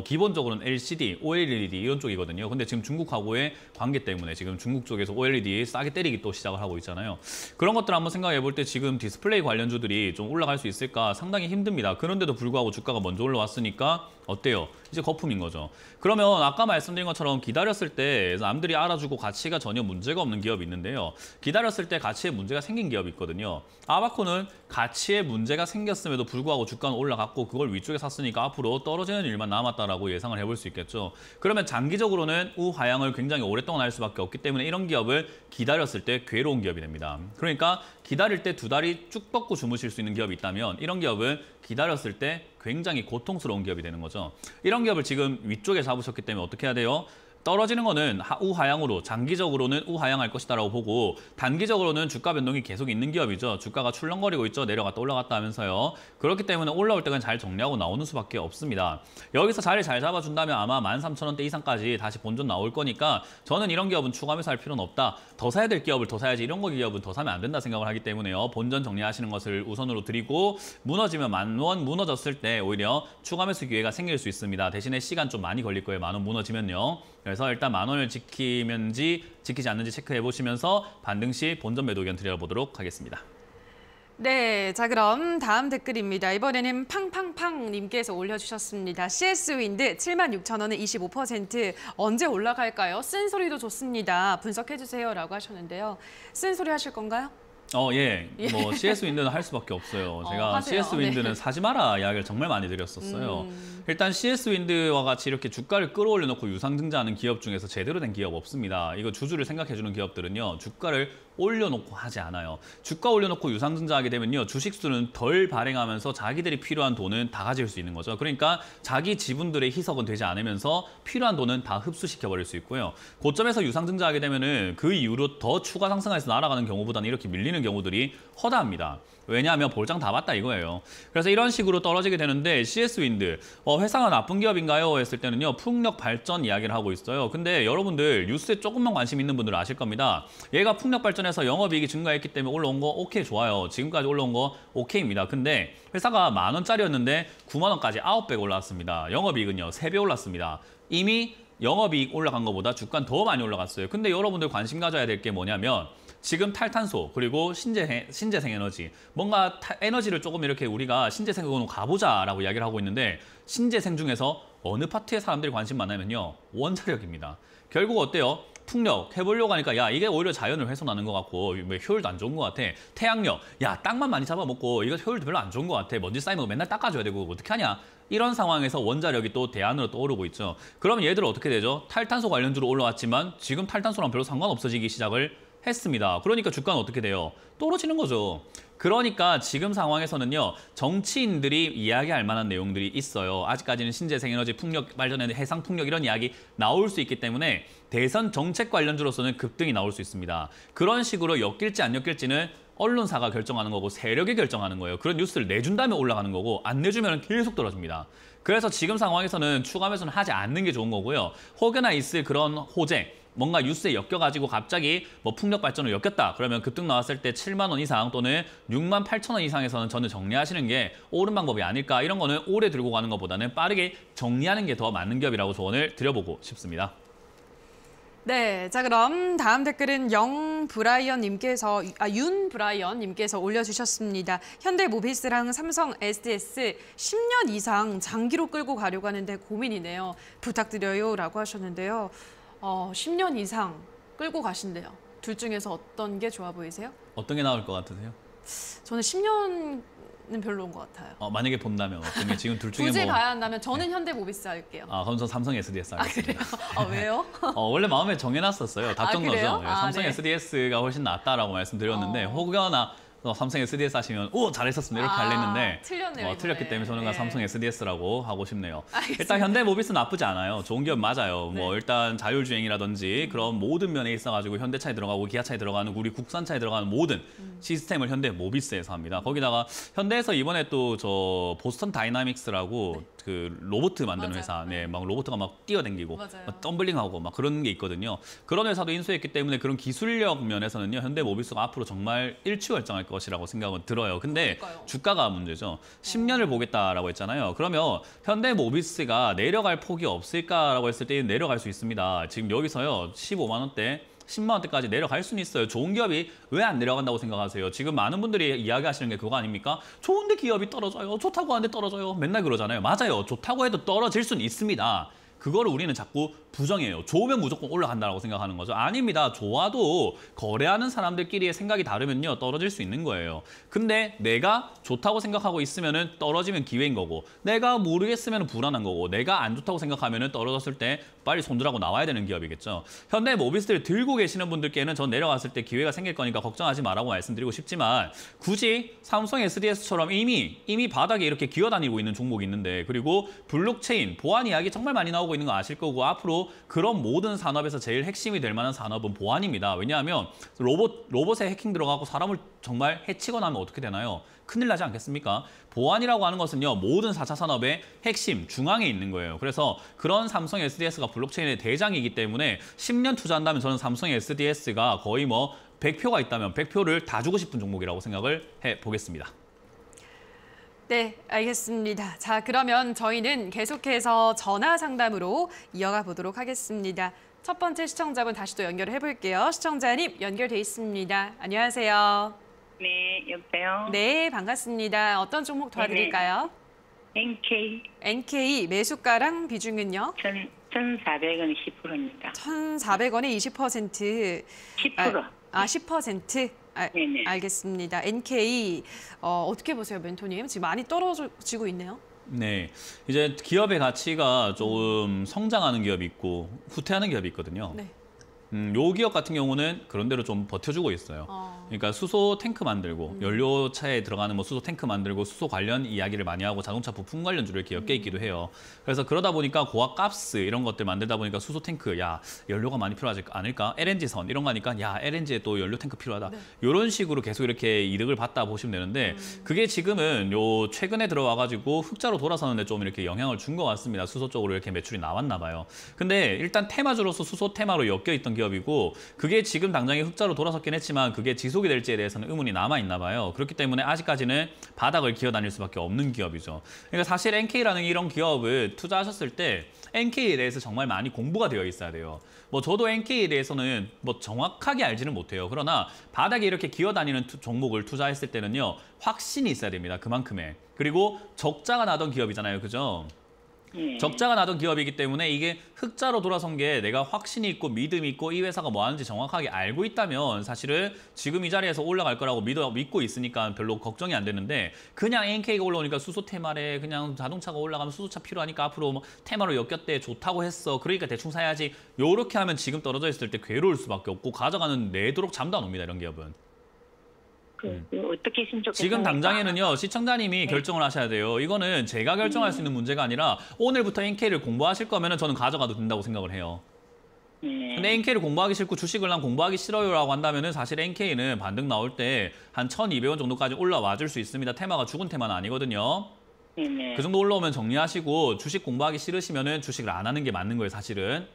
기본적으로는 LCD, OLED 이런 쪽이거든요. 근데 지금 중국하고의 관계 때문에 지금 중국 쪽에서 OLED 싸게 때리기 또 시작을 하고 있잖아요. 그런 것들 한번 생각해 볼 때 지금 디스플레이 관련주들이 좀 올라갈 수 있을까 상당히 힘듭니다. 그런데도 불구하고 주가가 먼저 올라왔으니까 어때요? 이제 거품인 거죠. 그러면 아까 말씀드린 것처럼 기다렸을 때 남들이 알아주고 가치가 전혀 문제가 없는 기업이 있는데요. 기다렸을 때 가치에 문제가 생긴 기업이 있거든요. 아바코는 가치에 문제가 생겼음에도 불구하고 주가는 올라갔고 그걸 위쪽에 샀으니까 앞으로 떨어지는 일만 남았다라고 예상을 해볼 수 있겠죠. 그러면 장기적으로는 우하향을 굉장히 오랫동안 할 수밖에 없기 때문에 이런 기업을 기다렸을 때 괴로운 기업이 됩니다. 그러니까 기다릴 때 두 다리 쭉 뻗고 주무실 수 있는 기업이 있다면 이런 기업은 기다렸을 때 굉장히 고통스러운 기업이 되는 거죠. 이런 기업을 지금 위쪽에 잡으셨기 때문에 어떻게 해야 돼요? 떨어지는 거는 우하향으로 장기적으로는 우하향할 것이다라고 보고 단기적으로는 주가 변동이 계속 있는 기업이죠. 주가가 출렁거리고 있죠. 내려갔다 올라갔다 하면서요. 그렇기 때문에 올라올 때는 잘 정리하고 나오는 수밖에 없습니다. 여기서 자리 잘 잡아준다면 아마 13,000원대 이상까지 다시 본전 나올 거니까 저는 이런 기업은 추가 매수할 필요는 없다. 더 사야 될 기업을 더 사야지 이런 거 기업은 더 사면 안 된다 생각을 하기 때문에요. 본전 정리하시는 것을 우선으로 드리고 무너지면 10,000원 무너졌을 때 오히려 추가 매수 기회가 생길 수 있습니다. 대신에 시간 좀 많이 걸릴 거예요. 10,000원 무너지면요. 그래서 일단 10,000원을 지키는지 지키지 않는지 체크해 보시면서 반등 시 본전 매도 의견 드려보도록 하겠습니다. 네, 자 그럼 다음 댓글입니다. 이번에는 팡팡팡님께서 올려주셨습니다. CS 윈드 76,000원은 25% 언제 올라갈까요? 쓴소리도 좋습니다. 분석해주세요라고 하셨는데요. 쓴소리 하실 건가요? 예. 뭐 CS 윈드는 할 수밖에 없어요. 제가 하세요. CS 윈드는 네. 사지 마라 이야기를 정말 많이 드렸었어요. 일단 CS 윈드와 같이 이렇게 주가를 끌어올려 놓고 유상증자하는 기업 중에서 제대로 된 기업 없습니다. 이거 주주를 생각해 주는 기업들은요. 주가를 올려놓고 하지 않아요. 주가 올려놓고 유상증자하게 되면요. 주식수는 덜 발행하면서 자기들이 필요한 돈은 다 가질 수 있는 거죠. 그러니까 자기 지분들의 희석은 되지 않으면서 필요한 돈은 다 흡수시켜버릴 수 있고요. 고점에서 유상증자하게 되면은 그 이후로 더 추가 상승해서 날아가는 경우보다는 이렇게 밀리는 경우들이 허다합니다. 왜냐하면 볼장 다 봤다 이거예요. 그래서 이런 식으로 떨어지게 되는데 CS윈드 회사가 나쁜 기업인가요? 했을 때는요. 풍력 발전 이야기를 하고 있어요. 근데 여러분들 뉴스에 조금만 관심 있는 분들은 아실 겁니다. 얘가 풍력 발전해서 영업이익이 증가했기 때문에 올라온 거 오케이 좋아요. 지금까지 올라온 거 오케이입니다. 근데 회사가 10,000원짜리였는데 90,000원까지 9배 올랐습니다. 영업이익은요 3배 올랐습니다. 이미 영업이익 올라간 것보다 주가는 더 많이 올라갔어요. 근데 여러분들 관심 가져야 될 게 뭐냐면 지금 탈탄소 그리고 신재생 에너지 뭔가 에너지를 조금 이렇게 우리가 신재생으로 가보자라고 이야기를 하고 있는데 신재생 중에서 어느 파트에 사람들이 관심 많냐면요. 원자력입니다. 결국 어때요? 풍력 해보려고 하니까 야 이게 오히려 자연을 훼손하는 것 같고 뭐 효율도 안 좋은 것 같아. 태양력 야 땅만 많이 잡아먹고 이거 효율도 별로 안 좋은 것 같아. 먼지 쌓이면 맨날 닦아줘야 되고 어떻게 하냐. 이런 상황에서 원자력이 또 대안으로 떠오르고 있죠. 그러면 얘들 어떻게 되죠? 탈탄소 관련주로 올라왔지만 지금 탈탄소랑 별로 상관없어지기 시작을 했습니다. 그러니까 주가는 어떻게 돼요? 떨어지는 거죠. 그러니까 지금 상황에서는요. 정치인들이 이야기할 만한 내용들이 있어요. 아직까지는 신재생에너지, 풍력 발전에 해상 풍력 이런 이야기 나올 수 있기 때문에 대선 정책 관련주로서는 급등이 나올 수 있습니다. 그런 식으로 엮일지 안 엮일지는 언론사가 결정하는 거고 세력이 결정하는 거예요. 그런 뉴스를 내준다면 올라가는 거고 안 내주면 계속 떨어집니다. 그래서 지금 상황에서는 추가 매수는 하지 않는 게 좋은 거고요. 혹여나 있을 그런 호재, 뭔가 뉴스에 엮여가지고 갑자기 뭐 풍력 발전을 엮였다. 그러면 급등 나왔을 때 7만 원 이상 또는 68,000원 이상에서는 저는 정리하시는 게 옳은 방법이 아닐까. 이런 거는 오래 들고 가는 것보다는 빠르게 정리하는 게 더 맞는 기업이라고 조언을 드려보고 싶습니다. 네, 자 그럼 다음 댓글은 윤브라이언님께서 올려주셨습니다. 현대모비스랑 삼성 SDS 10년 이상 장기로 끌고 가려고 하는데 고민이네요. 부탁드려요라고 하셨는데요. 10년 이상 끌고 가신대요. 둘 중에서 어떤 게 좋아 보이세요? 어떤 게 나올 것 같으세요? 저는 10년은 별로인 것 같아요. 만약에 본다면 어떤 게 지금 둘 중에 굳이 뭐... 가야 한다면 저는 현대모비스 할게요. 그럼 저 삼성 SDS 하겠습니다. 그래요? 왜요? 원래 마음에 정해놨었어요. 답정너죠. 그래요? 삼성 네. SDS가 훨씬 낫다라고 말씀드렸는데 혹여나 삼성 SDS 하시면 잘했었습니다 이렇게 할랬는데 틀렸네요. 틀렸기 때문에 저는 네. 삼성 SDS라고 하고 싶네요. 알겠습니다. 일단 현대모비스 나쁘지 않아요. 좋은 기업 맞아요. 네. 뭐 일단 자율주행이라든지 그런 모든 면에 있어가지고 현대차에 들어가고 기아차에 들어가는 우리 국산차에 들어가는 모든 시스템을 현대모비스에서 합니다. 거기다가 현대에서 이번에 또 저 보스턴 다이나믹스라고 그 로봇 만드는 맞아요. 회사, 막 로봇가 막 뛰어댕기고 맞아요. 막 덤블링하고 막 그런 게 있거든요. 그런 회사도 인수했기 때문에 그런 기술력 면에서는요 현대모비스가 앞으로 정말 일취월장할 것이라고 생각은 들어요. 근데 그러니까요. 주가가 문제죠. 10년을 보겠다라고 했잖아요. 그러면 현대모비스가 내려갈 폭이 없을까라고 했을 때 내려갈 수 있습니다. 지금 여기서요 15만 원대 10만 원대까지 내려갈 수는 있어요. 좋은 기업이 왜 안 내려간다고 생각하세요? 지금 많은 분들이 이야기하시는 게 그거 아닙니까? 좋은데 기업이 떨어져요. 좋다고 하는데 떨어져요. 맨날 그러잖아요. 맞아요. 좋다고 해도 떨어질 수는 있습니다. 그거를 우리는 자꾸 부정해요. 좋으면 무조건 올라간다고 생각하는 거죠. 아닙니다. 좋아도 거래하는 사람들끼리의 생각이 다르면요. 떨어질 수 있는 거예요. 근데 내가 좋다고 생각하고 있으면 떨어지면 기회인 거고 내가 모르겠으면 불안한 거고 내가 안 좋다고 생각하면 떨어졌을 때 빨리 손들하고 나와야 되는 기업이겠죠. 현대모비스를 들고 계시는 분들께는 전 내려갔을 때 기회가 생길 거니까 걱정하지 마라고 말씀드리고 싶지만 굳이 삼성 SDS처럼 이미 바닥에 이렇게 기어다니고 있는 종목이 있는데 그리고 블록체인, 보안 이야기 정말 많이 나오고 있는 거 아실 거고 앞으로 그런 모든 산업에서 제일 핵심이 될 만한 산업은 보안입니다. 왜냐하면 로봇에 해킹 들어가고 사람을 정말 해치거나 하면 어떻게 되나요? 큰일 나지 않겠습니까? 보안이라고 하는 것은요. 모든 4차 산업의 핵심, 중앙에 있는 거예요. 그래서 그런 삼성 SDS가 블록체인의 대장이기 때문에 10년 투자한다면 저는 삼성 SDS가 거의 뭐 100표가 있다면 100표를 다 주고 싶은 종목이라고 생각을 해보겠습니다. 네, 알겠습니다. 자, 그러면 저희는 계속해서 전화 상담으로 이어가 보도록 하겠습니다. 첫 번째 시청자분 다시 또 연결을 해볼게요. 시청자님 연결돼 있습니다. 안녕하세요. 네, 여보세요? 네, 반갑습니다. 어떤 종목 도와드릴까요? NK NK 매수가랑 비중은요? 1,400원 10%입니다. 1,400원에 20%. 10%. 10%? 네네. 알겠습니다. NK 어떻게 보세요, 멘토님? 지금 많이 떨어지고 있네요. 네, 이제 기업의 가치가 조금 성장하는 기업이 있고 후퇴하는 기업이 있거든요. 네. 요 기업 같은 경우는 그런 대로 좀 버텨주고 있어요. 그러니까 수소 탱크 만들고 연료차에 들어가는 뭐 수소 탱크 만들고 수소 관련 이야기를 많이 하고 자동차 부품 관련주를 이렇게 엮여 있기도 해요. 그래서 그러다 보니까 고압 가스 이런 것들 만들다 보니까 수소 탱크 야 연료가 많이 필요하지 않을까? LNG 선 이런 거 하니까 야 LNG에 또 연료 탱크 필요하다. 네. 이런 식으로 계속 이렇게 이득을 받다 보시면 되는데 그게 지금은 요 최근에 들어와 가지고 흑자로 돌아서는데 좀 이렇게 영향을 준 것 같습니다. 수소 쪽으로 이렇게 매출이 나왔나 봐요. 근데 일단 테마주로서 수소 테마로 엮여 있던 기업이고 그게 지금 당장에 흑자로 돌아섰긴 했지만 그게 지속이 될지에 대해서는 의문이 남아 있나 봐요. 그렇기 때문에 아직까지는 바닥을 기어다닐 수밖에 없는 기업이죠. 그러니까 사실 NK라는 이런 기업을 투자하셨을 때 NK에 대해서 정말 많이 공부가 되어 있어야 돼요. 뭐 저도 NK에 대해서는 뭐 정확하게 알지는 못해요. 그러나 바닥에 이렇게 기어다니는 종목을 투자했을 때는요. 확신이 있어야 됩니다. 그만큼의. 그리고 적자가 나던 기업이잖아요. 그죠? 적자가 나던 기업이기 때문에 이게 흑자로 돌아선 게 내가 확신이 있고 믿음이 있고 이 회사가 뭐 하는지 정확하게 알고 있다면 사실은 지금 이 자리에서 올라갈 거라고 믿고 있으니까 별로 걱정이 안 되는데 그냥 NK가 올라오니까 수소 테마래 그냥 자동차가 올라가면 수소차 필요하니까 앞으로 뭐 테마로 엮였대 좋다고 했어 그러니까 대충 사야지 요렇게 하면 지금 떨어져 있을 때 괴로울 수밖에 없고 가져가는 내도록 잠도 안 옵니다 이런 기업은. 어떻게 했으면 좋겠습니까? 지금 당장에는요 시청자님이 결정을 하셔야 돼요. 이거는 제가 결정할 수 있는 문제가 아니라 오늘부터 NK를 공부하실 거면은 저는 가져가도 된다고 생각을 해요. 근데 NK를 공부하기 싫고 주식을 난 공부하기 싫어요라고 한다면은 사실 NK는 반등 나올 때 한 1,200원 정도까지 올라와 줄 수 있습니다. 테마가 죽은 테마는 아니거든요. 그 정도 올라오면 정리하시고 주식 공부하기 싫으시면은 주식을 안 하는 게 맞는 거예요, 사실은.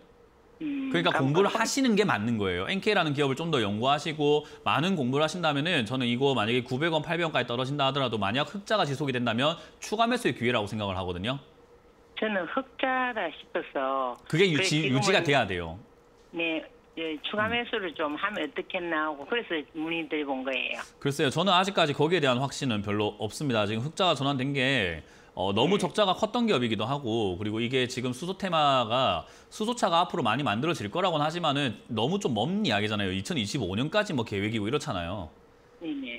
그러니까 공부를 하시는 게 맞는 거예요. NK라는 기업을 좀 더 연구하시고 많은 공부를 하신다면은 저는 이거 만약에 900원, 800원까지 떨어진다 하더라도 만약 흑자가 지속이 된다면 추가 매수의 기회라고 생각을 하거든요. 저는 흑자라 싶어서 그게 유지가 돼야 돼요. 네, 추가 매수를 좀 하면 어떻겠나 하고 그래서 문의드려 본 거예요. 글쎄요. 저는 아직까지 거기에 대한 확신은 별로 없습니다. 지금 흑자가 전환된 게 너무 적자가 컸던 기업이기도 하고 그리고 이게 지금 수소 테마가 수소차가 앞으로 많이 만들어질 거라고는 하지만은 너무 좀 먼 이야기잖아요. 2025년까지 뭐 계획이고 이렇잖아요.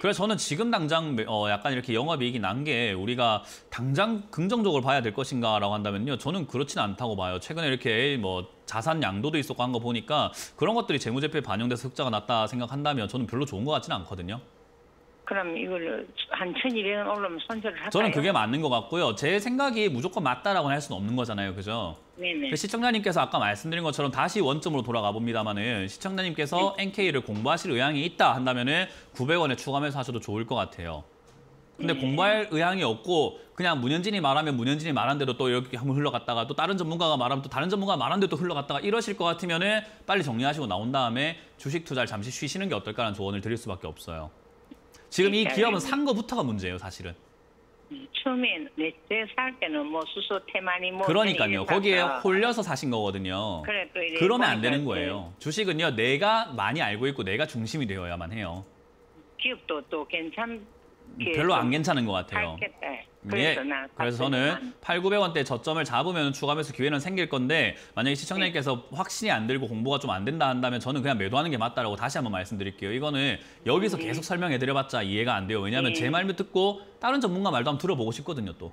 그래서 저는 지금 당장 약간 이렇게 영업이익이 난 게 우리가 당장 긍정적으로 봐야 될 것인가라고 한다면요. 저는 그렇지는 않다고 봐요. 최근에 이렇게 뭐 자산 양도도 있었고 한 거 보니까 그런 것들이 재무제표에 반영돼서 흑자가 났다 생각한다면 저는 별로 좋은 것 같지는 않거든요. 그럼 이걸 한 1,200원 올라오면 손절을 할까요? 저는 그게 맞는 것 같고요. 제 생각이 무조건 맞다라고 할 수는 없는 거잖아요. 그죠? 네네. 시청자님께서 아까 말씀드린 것처럼 다시 원점으로 돌아가 봅니다만은 시청자님께서 NK를 공부하실 의향이 있다 한다면은 900원에 추가 매수하셔도 좋을 것 같아요. 근데 공부할 의향이 없고 그냥 문현진이 말하면 문현진이 말한 대로 또 이렇게 한번 흘러갔다가 또 다른 전문가가 말하면 또 다른 전문가가 말한 대로 또 흘러갔다가 이러실 것 같으면은 빨리 정리하시고 나온 다음에 주식 투자를 잠시 쉬시는 게 어떨까라는 조언을 드릴 수밖에 없어요. 지금 이 기업은 산 거부터가 문제예요, 사실은. 처음에 내 살 때는 뭐 수소 테마니 뭐 그러니까요. 거기에 홀려서 사신 거거든요. 그래, 또 이래 그러면 안 되는 보니까 거예요. 주식은요. 내가 많이 알고 있고 내가 중심이 되어야만 해요. 기업도 또 괜찮 별로 안 괜찮은 것 같아요. 그래서 그래서 저는 8,900원대 저점을 잡으면 추가 매수 기회는 생길 건데 만약에 시청자님께서 확신이 안 들고 공부가 좀 안 된다 한다면 저는 그냥 매도하는 게 맞다라고 다시 한번 말씀드릴게요. 이거는 여기서 계속 설명해드려봤자 이해가 안 돼요. 왜냐하면 제 말만 듣고 다른 전문가 말도 한번 들어보고 싶거든요, 또.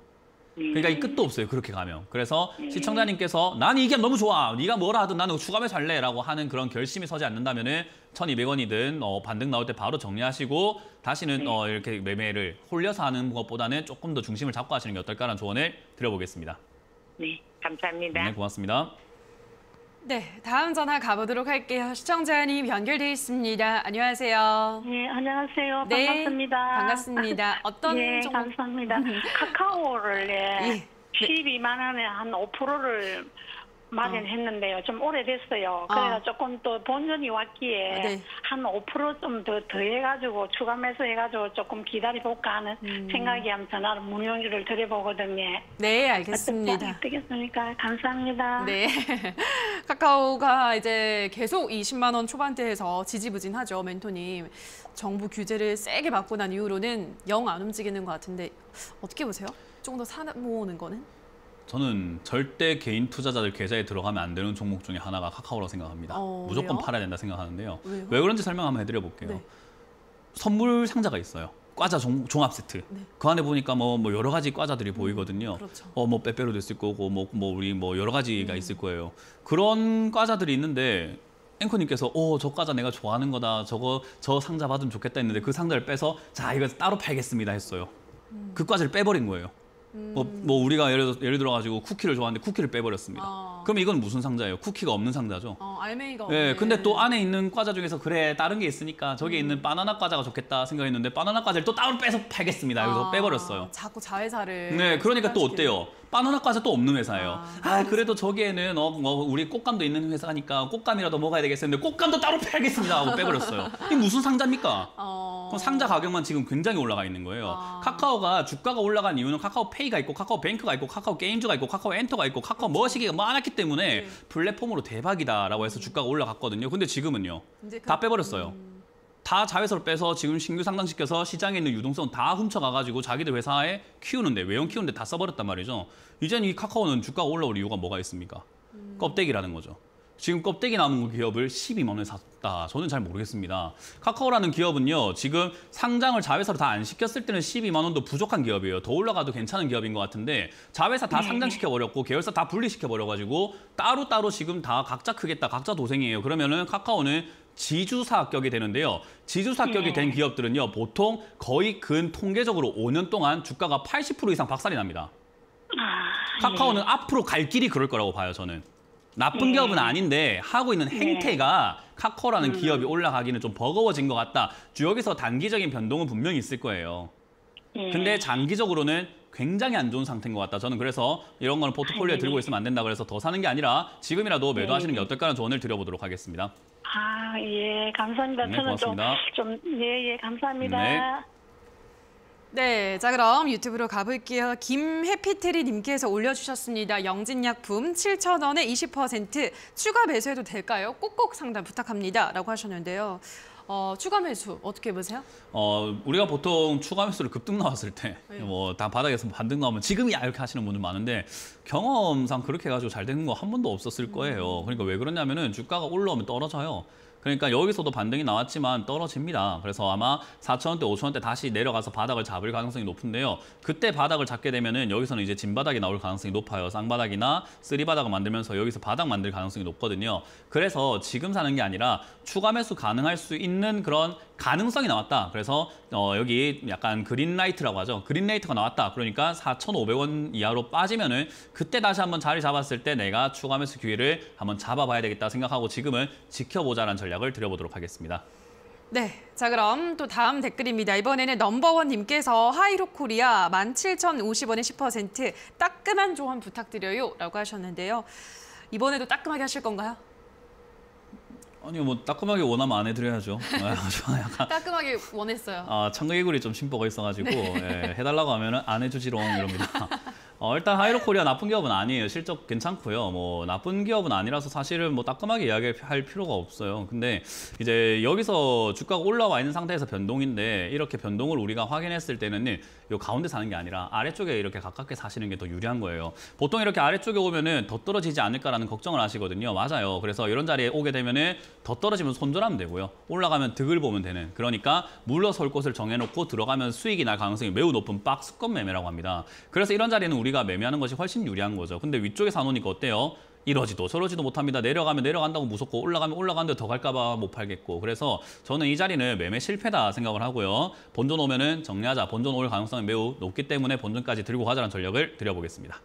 그러니까 이 끝도 없어요, 그렇게 가면. 그래서 시청자님께서 나는 이 기업 너무 좋아. 네가 뭐라 하든 나는 추가 매수 할래라고 하는 그런 결심이 서지 않는다면은 1,200원이든 반등 나올 때 바로 정리하시고 다시는 이렇게 매매를 홀려서 하는 것보다는 조금 더 중심을 잡고 하시는 게 어떨까라는 조언을 드려보겠습니다. 네, 감사합니다. 네, 고맙습니다. 네, 다음 전화 가보도록 할게요. 시청자님 연결돼 있습니다. 안녕하세요. 네, 안녕하세요. 네, 반갑습니다. 반갑습니다. 어떤 네, 종목? 감사합니다. 카카오를 예. 12만 원에 한 5%를 마련했는데요. 좀 오래됐어요. 그래서 조금 또 본전이 왔기에 네. 한 5% 좀 더 해가지고 추가 매수해가지고 조금 기다려볼까 하는 생각이 하면 전화로 문의를 드려보거든요. 네, 알겠습니다. 어떻겠습니까? 감사합니다. 네. 카카오가 이제 계속 20만 원 초반대에서 지지부진하죠, 멘토님. 정부 규제를 세게 받고 난 이후로는 영 안 움직이는 것 같은데 어떻게 보세요? 조금 더 사모으는 거는? 저는 절대 개인 투자자들 계좌에 들어가면 안 되는 종목 중에 하나가 카카오라고 생각합니다. 무조건 왜요? 팔아야 된다 생각하는데요. 왜요? 왜 그런지 설명 한번 해드려볼게요. 네. 선물 상자가 있어요. 과자 종합 세트. 네. 그 안에 보니까 뭐 여러 가지 과자들이 보이거든요. 그렇죠. 뭐 빼빼로도 있을 거고 뭐 우리 뭐 여러 가지가 있을 거예요. 그런 과자들이 있는데 앵커님께서 저 과자 내가 좋아하는 거다. 저 상자 받으면 좋겠다 했는데 그 상자를 빼서 자 이거 따로 팔겠습니다 했어요. 그 과자를 빼버린 거예요. 뭐 우리가 예를 들어 가지고 쿠키를 좋아하는데 쿠키를 빼버렸습니다. 그럼 이건 무슨 상자예요? 쿠키가 없는 상자죠. 알맹이가 네, 없네. 근데 또 안에 있는 과자 중에서 그래 다른 게 있으니까 저기에 있는 바나나 과자가 좋겠다 생각했는데 바나나 과자를 또 따로 빼서 팔겠습니다. 여기서 빼버렸어요. 자꾸 자회사를. 네, 그러니까 또 상단시키는. 어때요? 바나나 과자 또 없는 회사예요. 그래도 저기에는 우리 꽃감도 있는 회사니까 꽃감이라도 먹어야 되겠었는데 꽃감도 따로 팔겠습니다 하고 빼버렸어요. 이게 무슨 상자입니까? 그럼 상자 가격만 지금 굉장히 올라가 있는 거예요. 카카오가 주가가 올라간 이유는 카카오페이가 있고 카카오뱅크가 있고 카카오게임즈가 있고 카카오엔터가 있고 카카오 머시기가 많았기 때문에 플랫폼으로 대박이다라고 해서 주가가 올라갔거든요. 근데 지금은요. 이제 다 빼버렸어요. 다 자회사로 빼서 지금 신규 상장시켜서 시장에 있는 유동성 다 훔쳐가가지고 자기들 회사에 키우는데 외형 키우는데 다 써버렸단 말이죠. 이제는 이 카카오는 주가가 올라올 이유가 뭐가 있습니까? 껍데기라는 거죠. 지금 껍데기 남은 기업을 12만 원에 샀다. 저는 잘 모르겠습니다. 카카오라는 기업은요. 지금 상장을 자회사로 다 안 시켰을 때는 12만 원도 부족한 기업이에요. 더 올라가도 괜찮은 기업인 것 같은데 자회사 다 상장시켜버렸고 계열사 다 분리시켜버려가지고 따로따로 지금 다 각자 크겠다. 각자 도생이에요. 그러면은 카카오는 지주사 합격이 되는데요. 지주사 합격이 된 기업들은요. 보통 거의 근 통계적으로 5년 동안 주가가 80% 이상 박살이 납니다. 카카오는 앞으로 갈 길이 그럴 거라고 봐요. 저는. 나쁜 기업은 아닌데 하고 있는 행태가 카카오라는 기업이 올라가기는 좀 버거워진 것 같다. 여기서 단기적인 변동은 분명히 있을 거예요. 근데 장기적으로는 굉장히 안 좋은 상태인 것 같다. 저는 그래서 이런 거는 포트폴리오에 들고 있으면 안 된다. 그래서 더 사는 게 아니라 지금이라도 매도하시는 게 어떨까라는 조언을 드려보도록 하겠습니다. 예, 감사합니다. 네, 저는 고맙습니다. 감사합니다. 네. 네, 자 그럼 유튜브로 가볼게요. 김해피트리님께서 올려주셨습니다. 영진약품 7,000원에 20% 추가 매수해도 될까요? 꼭꼭 상담 부탁합니다. 라고 하셨는데요. 추가 매수 어떻게 보세요? 우리가 보통 추가 매수를 급등 나왔을 때 뭐 다 바닥에서 반등 나오면 지금이야 이렇게 하시는 분들 많은데 경험상 그렇게 해가지고 잘 되는 거 한 번도 없었을 거예요. 그러니까 왜 그러냐면은 주가가 올라오면 떨어져요. 그러니까 여기서도 반등이 나왔지만 떨어집니다. 그래서 아마 4,000원대, 5,000원대 다시 내려가서 바닥을 잡을 가능성이 높은데요. 그때 바닥을 잡게 되면은 여기서는 이제 진바닥이 나올 가능성이 높아요. 쌍바닥이나 쓰리바닥을 만들면서 여기서 바닥 만들 가능성이 높거든요. 그래서 지금 사는 게 아니라 추가 매수 가능할 수 있는 그런 가능성이 나왔다. 그래서 여기 약간 그린라이트라고 하죠. 그린라이트가 나왔다. 그러니까 4,500원 이하로 빠지면은 그때 다시 한번 자리 잡았을 때 내가 추가 매수 기회를 한번 잡아봐야 되겠다 생각하고 지금은 지켜보자라는 전략을 드려보도록 하겠습니다. 네, 자 그럼 또 다음 댓글입니다. 이번에는 넘버원님께서 하이로코리아 17,050원에 10% 따끔한 조언 부탁드려요 라고 하셨는데요. 이번에도 따끔하게 하실 건가요? 아니요, 뭐 따끔하게 원하면 안 해드려야죠. 약간 따끔하게 원했어요. 청개구리 좀 심보가 있어가지고 해달라고 하면은 안 해주지롱 이럽니다. 일단 하이로코리아 나쁜 기업은 아니에요. 실적 괜찮고요. 뭐 나쁜 기업은 아니라서 사실은 뭐 따끔하게 이야기할 필요가 없어요. 근데 이제 여기서 주가가 올라와 있는 상태에서 변동인데 이렇게 변동을 우리가 확인했을 때는 요 가운데 사는 게 아니라 아래쪽에 이렇게 가깝게 사시는 게 더 유리한 거예요. 보통 이렇게 아래쪽에 오면은 더 떨어지지 않을까라는 걱정을 하시거든요. 맞아요. 그래서 이런 자리에 오게 되면은 더 떨어지면 손절하면 되고요. 올라가면 득을 보면 되는. 그러니까 물러설 곳을 정해놓고 들어가면 수익이 날 가능성이 매우 높은 박스권 매매라고 합니다. 그래서 이런 자리는 우리가 매매하는 것이 훨씬 유리한 거죠. 근데 위쪽에 사놓으니까 어때요? 이러지도 저러지도 못합니다. 내려가면 내려간다고 무섭고 올라가면 올라가는데 더 갈까 봐 못 팔겠고. 그래서 저는 이 자리는 매매 실패다 생각을 하고요. 본전 오면은 정리하자. 본전 올 가능성이 매우 높기 때문에 본전까지 들고 가자는 전략을 드려보겠습니다.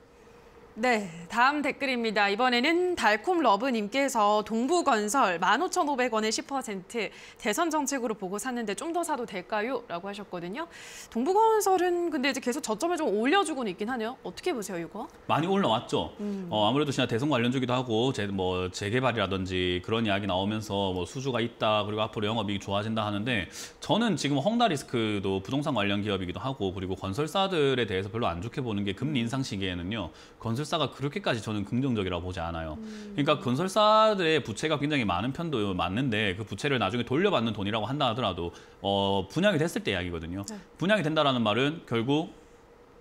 네, 다음 댓글입니다. 이번에는 달콤러브님께서 동부건설 15,500원에 10% 대선 정책으로 보고 샀는데 좀 더 사도 될까요? 라고 하셨거든요. 동부건설은 근데 이제 계속 저점을 좀 올려주고는 있긴 하네요. 어떻게 보세요, 이거? 많이 올라왔죠. 아무래도 진짜 대선 관련주기도 하고 재개발이라든지 그런 이야기 나오면서 뭐 수주가 있다 그리고 앞으로 영업이익 좋아진다 하는데 저는 지금 헝다리스크도 부동산 관련 기업이기도 하고 그리고 건설사들에 대해서 별로 안 좋게 보는 게 금리 인상 시기에는요. 건설사가 그렇게까지 저는 긍정적이라고 보지 않아요. 그러니까 건설사들의 부채가 굉장히 많은 편도 맞는데 그 부채를 나중에 돌려받는 돈이라고 한다 하더라도 분양이 됐을 때 이야기거든요. 네. 분양이 된다라는 말은 결국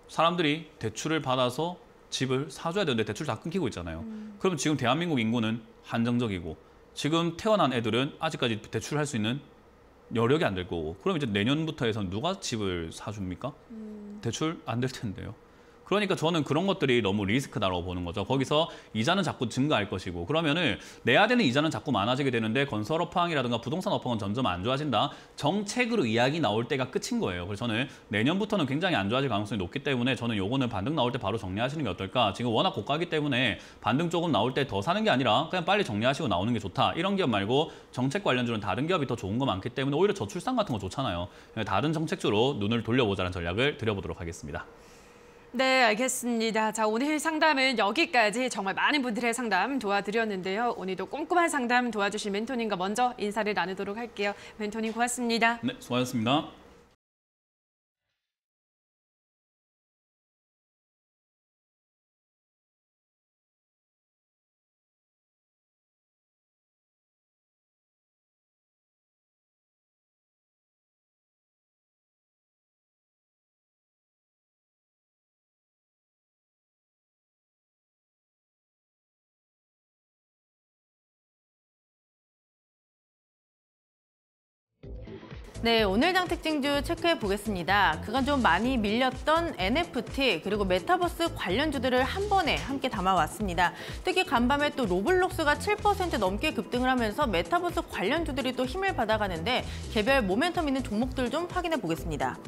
사람들이 대출을 받아서 집을 사줘야 되는데 대출 다 끊기고 있잖아요. 그럼 지금 대한민국 인구는 한정적이고 지금 태어난 애들은 아직까지 대출할 수 있는 여력이 안 될 거고 그럼 이제 내년부터 해서 누가 집을 사줍니까? 대출 안 될 텐데요. 그러니까 저는 그런 것들이 너무 리스크다라고 보는 거죠. 거기서 이자는 자꾸 증가할 것이고 그러면은 내야 되는 이자는 자꾸 많아지게 되는데 건설업황이라든가 부동산 업황은 점점 안 좋아진다. 정책으로 이야기 나올 때가 끝인 거예요. 그래서 저는 내년부터는 굉장히 안 좋아질 가능성이 높기 때문에 저는 요거는 반등 나올 때 바로 정리하시는 게 어떨까. 지금 워낙 고가기 때문에 반등 조금 나올 때 더 사는 게 아니라 그냥 빨리 정리하시고 나오는 게 좋다. 이런 기업 말고 정책 관련주는 다른 기업이 더 좋은 거 많기 때문에 오히려 저출산 같은 거 좋잖아요. 다른 정책주로 눈을 돌려보자는 전략을 드려보도록 하겠습니다. 네, 알겠습니다. 자, 오늘 상담은 여기까지 정말 많은 분들의 상담 도와드렸는데요. 오늘도 꼼꼼한 상담 도와주신 멘토님과 먼저 인사를 나누도록 할게요. 멘토님 고맙습니다. 네, 수고하셨습니다. 네, 오늘 장 특징주 체크해 보겠습니다. 그간 좀 많이 밀렸던 NFT 그리고 메타버스 관련주들을 한 번에 함께 담아왔습니다. 특히 간밤에 또 로블록스가 7% 넘게 급등을 하면서 메타버스 관련주들이 또 힘을 받아가는데 개별 모멘텀 있는 종목들 좀 확인해 보겠습니다.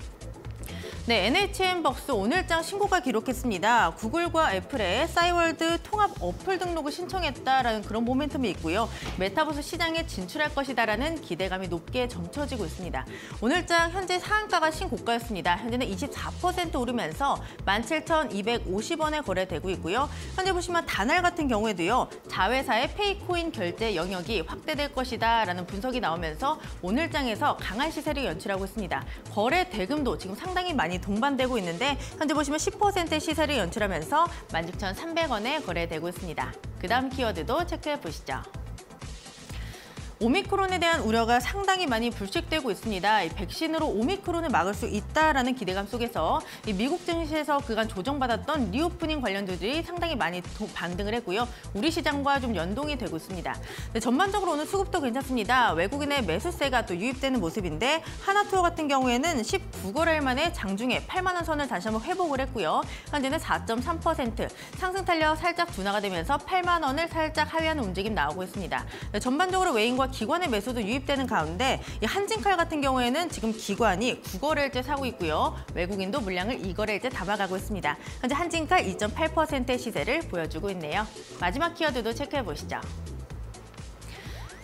네, NHN벅스 오늘장 신고가 기록했습니다. 구글과 애플의 싸이월드 통합 어플 등록을 신청했다라는 그런 모멘텀이 있고요. 메타버스 시장에 진출할 것이다라는 기대감이 높게 점쳐지고 있습니다. 오늘장 현재 상한가가 신고가였습니다. 현재는 24% 오르면서 17,250원에 거래되고 있고요. 현재 보시면 다날 같은 경우에도요. 자회사의 페이코인 결제 영역이 확대될 것이다라는 분석이 나오면서 오늘장에서 강한 시세를 연출하고 있습니다. 거래 대금도 지금 상당히 많이 동반되고 있는데 현재 보시면 10%의 시세를 연출하면서 16,300원에 거래되고 있습니다. 그 다음 키워드도 체크해 보시죠. 오미크론에 대한 우려가 상당히 많이 불식되고 있습니다. 이 백신으로 오미크론을 막을 수 있다라는 기대감 속에서 이 미국 증시에서 그간 조정받았던 리오프닝 관련주들이 상당히 많이 반등을 했고요. 우리 시장과 좀 연동이 되고 있습니다. 네, 전반적으로 오늘 수급도 괜찮습니다. 외국인의 매수세가 또 유입되는 모습인데 하나투어 같은 경우에는 19거래일 만에 장중에 8만 원 선을 다시 한번 회복을 했고요. 현재는 4.3% 상승 탄력 살짝 둔화가 되면서 8만 원을 살짝 하회하는 움직임 나오고 있습니다. 네, 전반적으로 외인과 기관의 매수도 유입되는 가운데 이 한진칼 같은 경우에는 지금 기관이 9거래일째 사고 있고요. 외국인도 물량을 2거래일째 담아가고 있습니다. 현재 한진칼 2.8%의 시세를 보여주고 있네요. 마지막 키워드도 체크해 보시죠.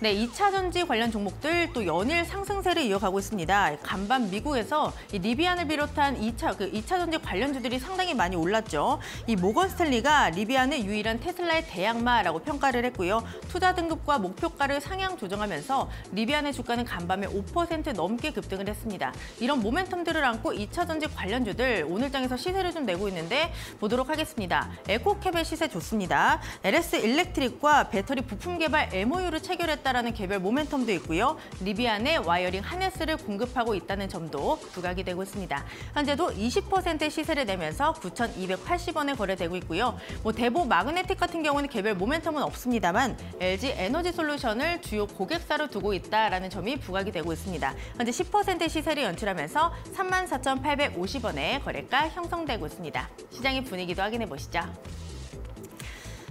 네, 2차 전지 관련 종목들 또 연일 상승세를 이어가고 있습니다. 간밤 미국에서 이 리비안을 비롯한 2차 전지 관련주들이 상당히 많이 올랐죠. 이 모건 스탠리가 리비안의 유일한 테슬라의 대항마라고 평가를 했고요. 투자 등급과 목표가를 상향 조정하면서 리비안의 주가는 간밤에 5% 넘게 급등을 했습니다. 이런 모멘텀들을 안고 2차 전지 관련주들 오늘장에서 시세를 좀 내고 있는데 보도록 하겠습니다. 에코캡의 시세 좋습니다. LS 일렉트릭과 배터리 부품 개발 MOU를 체결했다. 라는 개별 모멘텀도 있고요. 리비안의 와이어링 하네스를 공급하고 있다는 점도 부각이 되고 있습니다. 현재도 20%의 시세를 내면서 9,280원에 거래되고 있고요. 대보 마그네틱 같은 경우는 개별 모멘텀은 없습니다만 LG 에너지 솔루션을 주요 고객사로 두고 있다라는 점이 부각이 되고 있습니다. 현재 10%의 시세를 연출하면서 34,850원에 거래가 형성되고 있습니다. 시장의 분위기도 확인해 보시죠.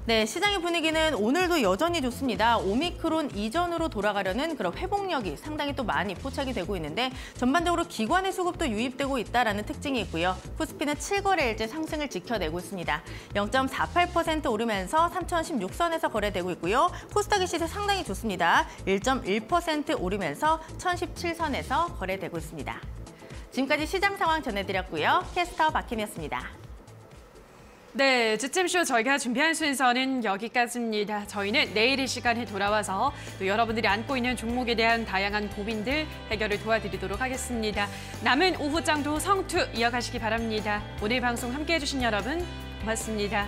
네, 시장의 분위기는 오늘도 여전히 좋습니다. 오미크론 이전으로 돌아가려는 그런 회복력이 상당히 또 많이 포착이 되고 있는데 전반적으로 기관의 수급도 유입되고 있다는 특징이 있고요. 코스피는 7거래일째 상승을 지켜내고 있습니다. 0.48% 오르면서 3,016선에서 거래되고 있고요. 코스닥의 시세 상당히 좋습니다. 1.1% 오르면서 1,017선에서 거래되고 있습니다. 지금까지 시장 상황 전해드렸고요. 캐스터 박힘이었습니다. 네, 주침쇼 저희가 준비한 순서는 여기까지입니다. 저희는 내일 이 시간에 돌아와서 또 여러분들이 안고 있는 종목에 대한 다양한 고민들 해결을 도와드리도록 하겠습니다. 남은 오후장도 성투 이어가시기 바랍니다. 오늘 방송 함께해 주신 여러분 고맙습니다.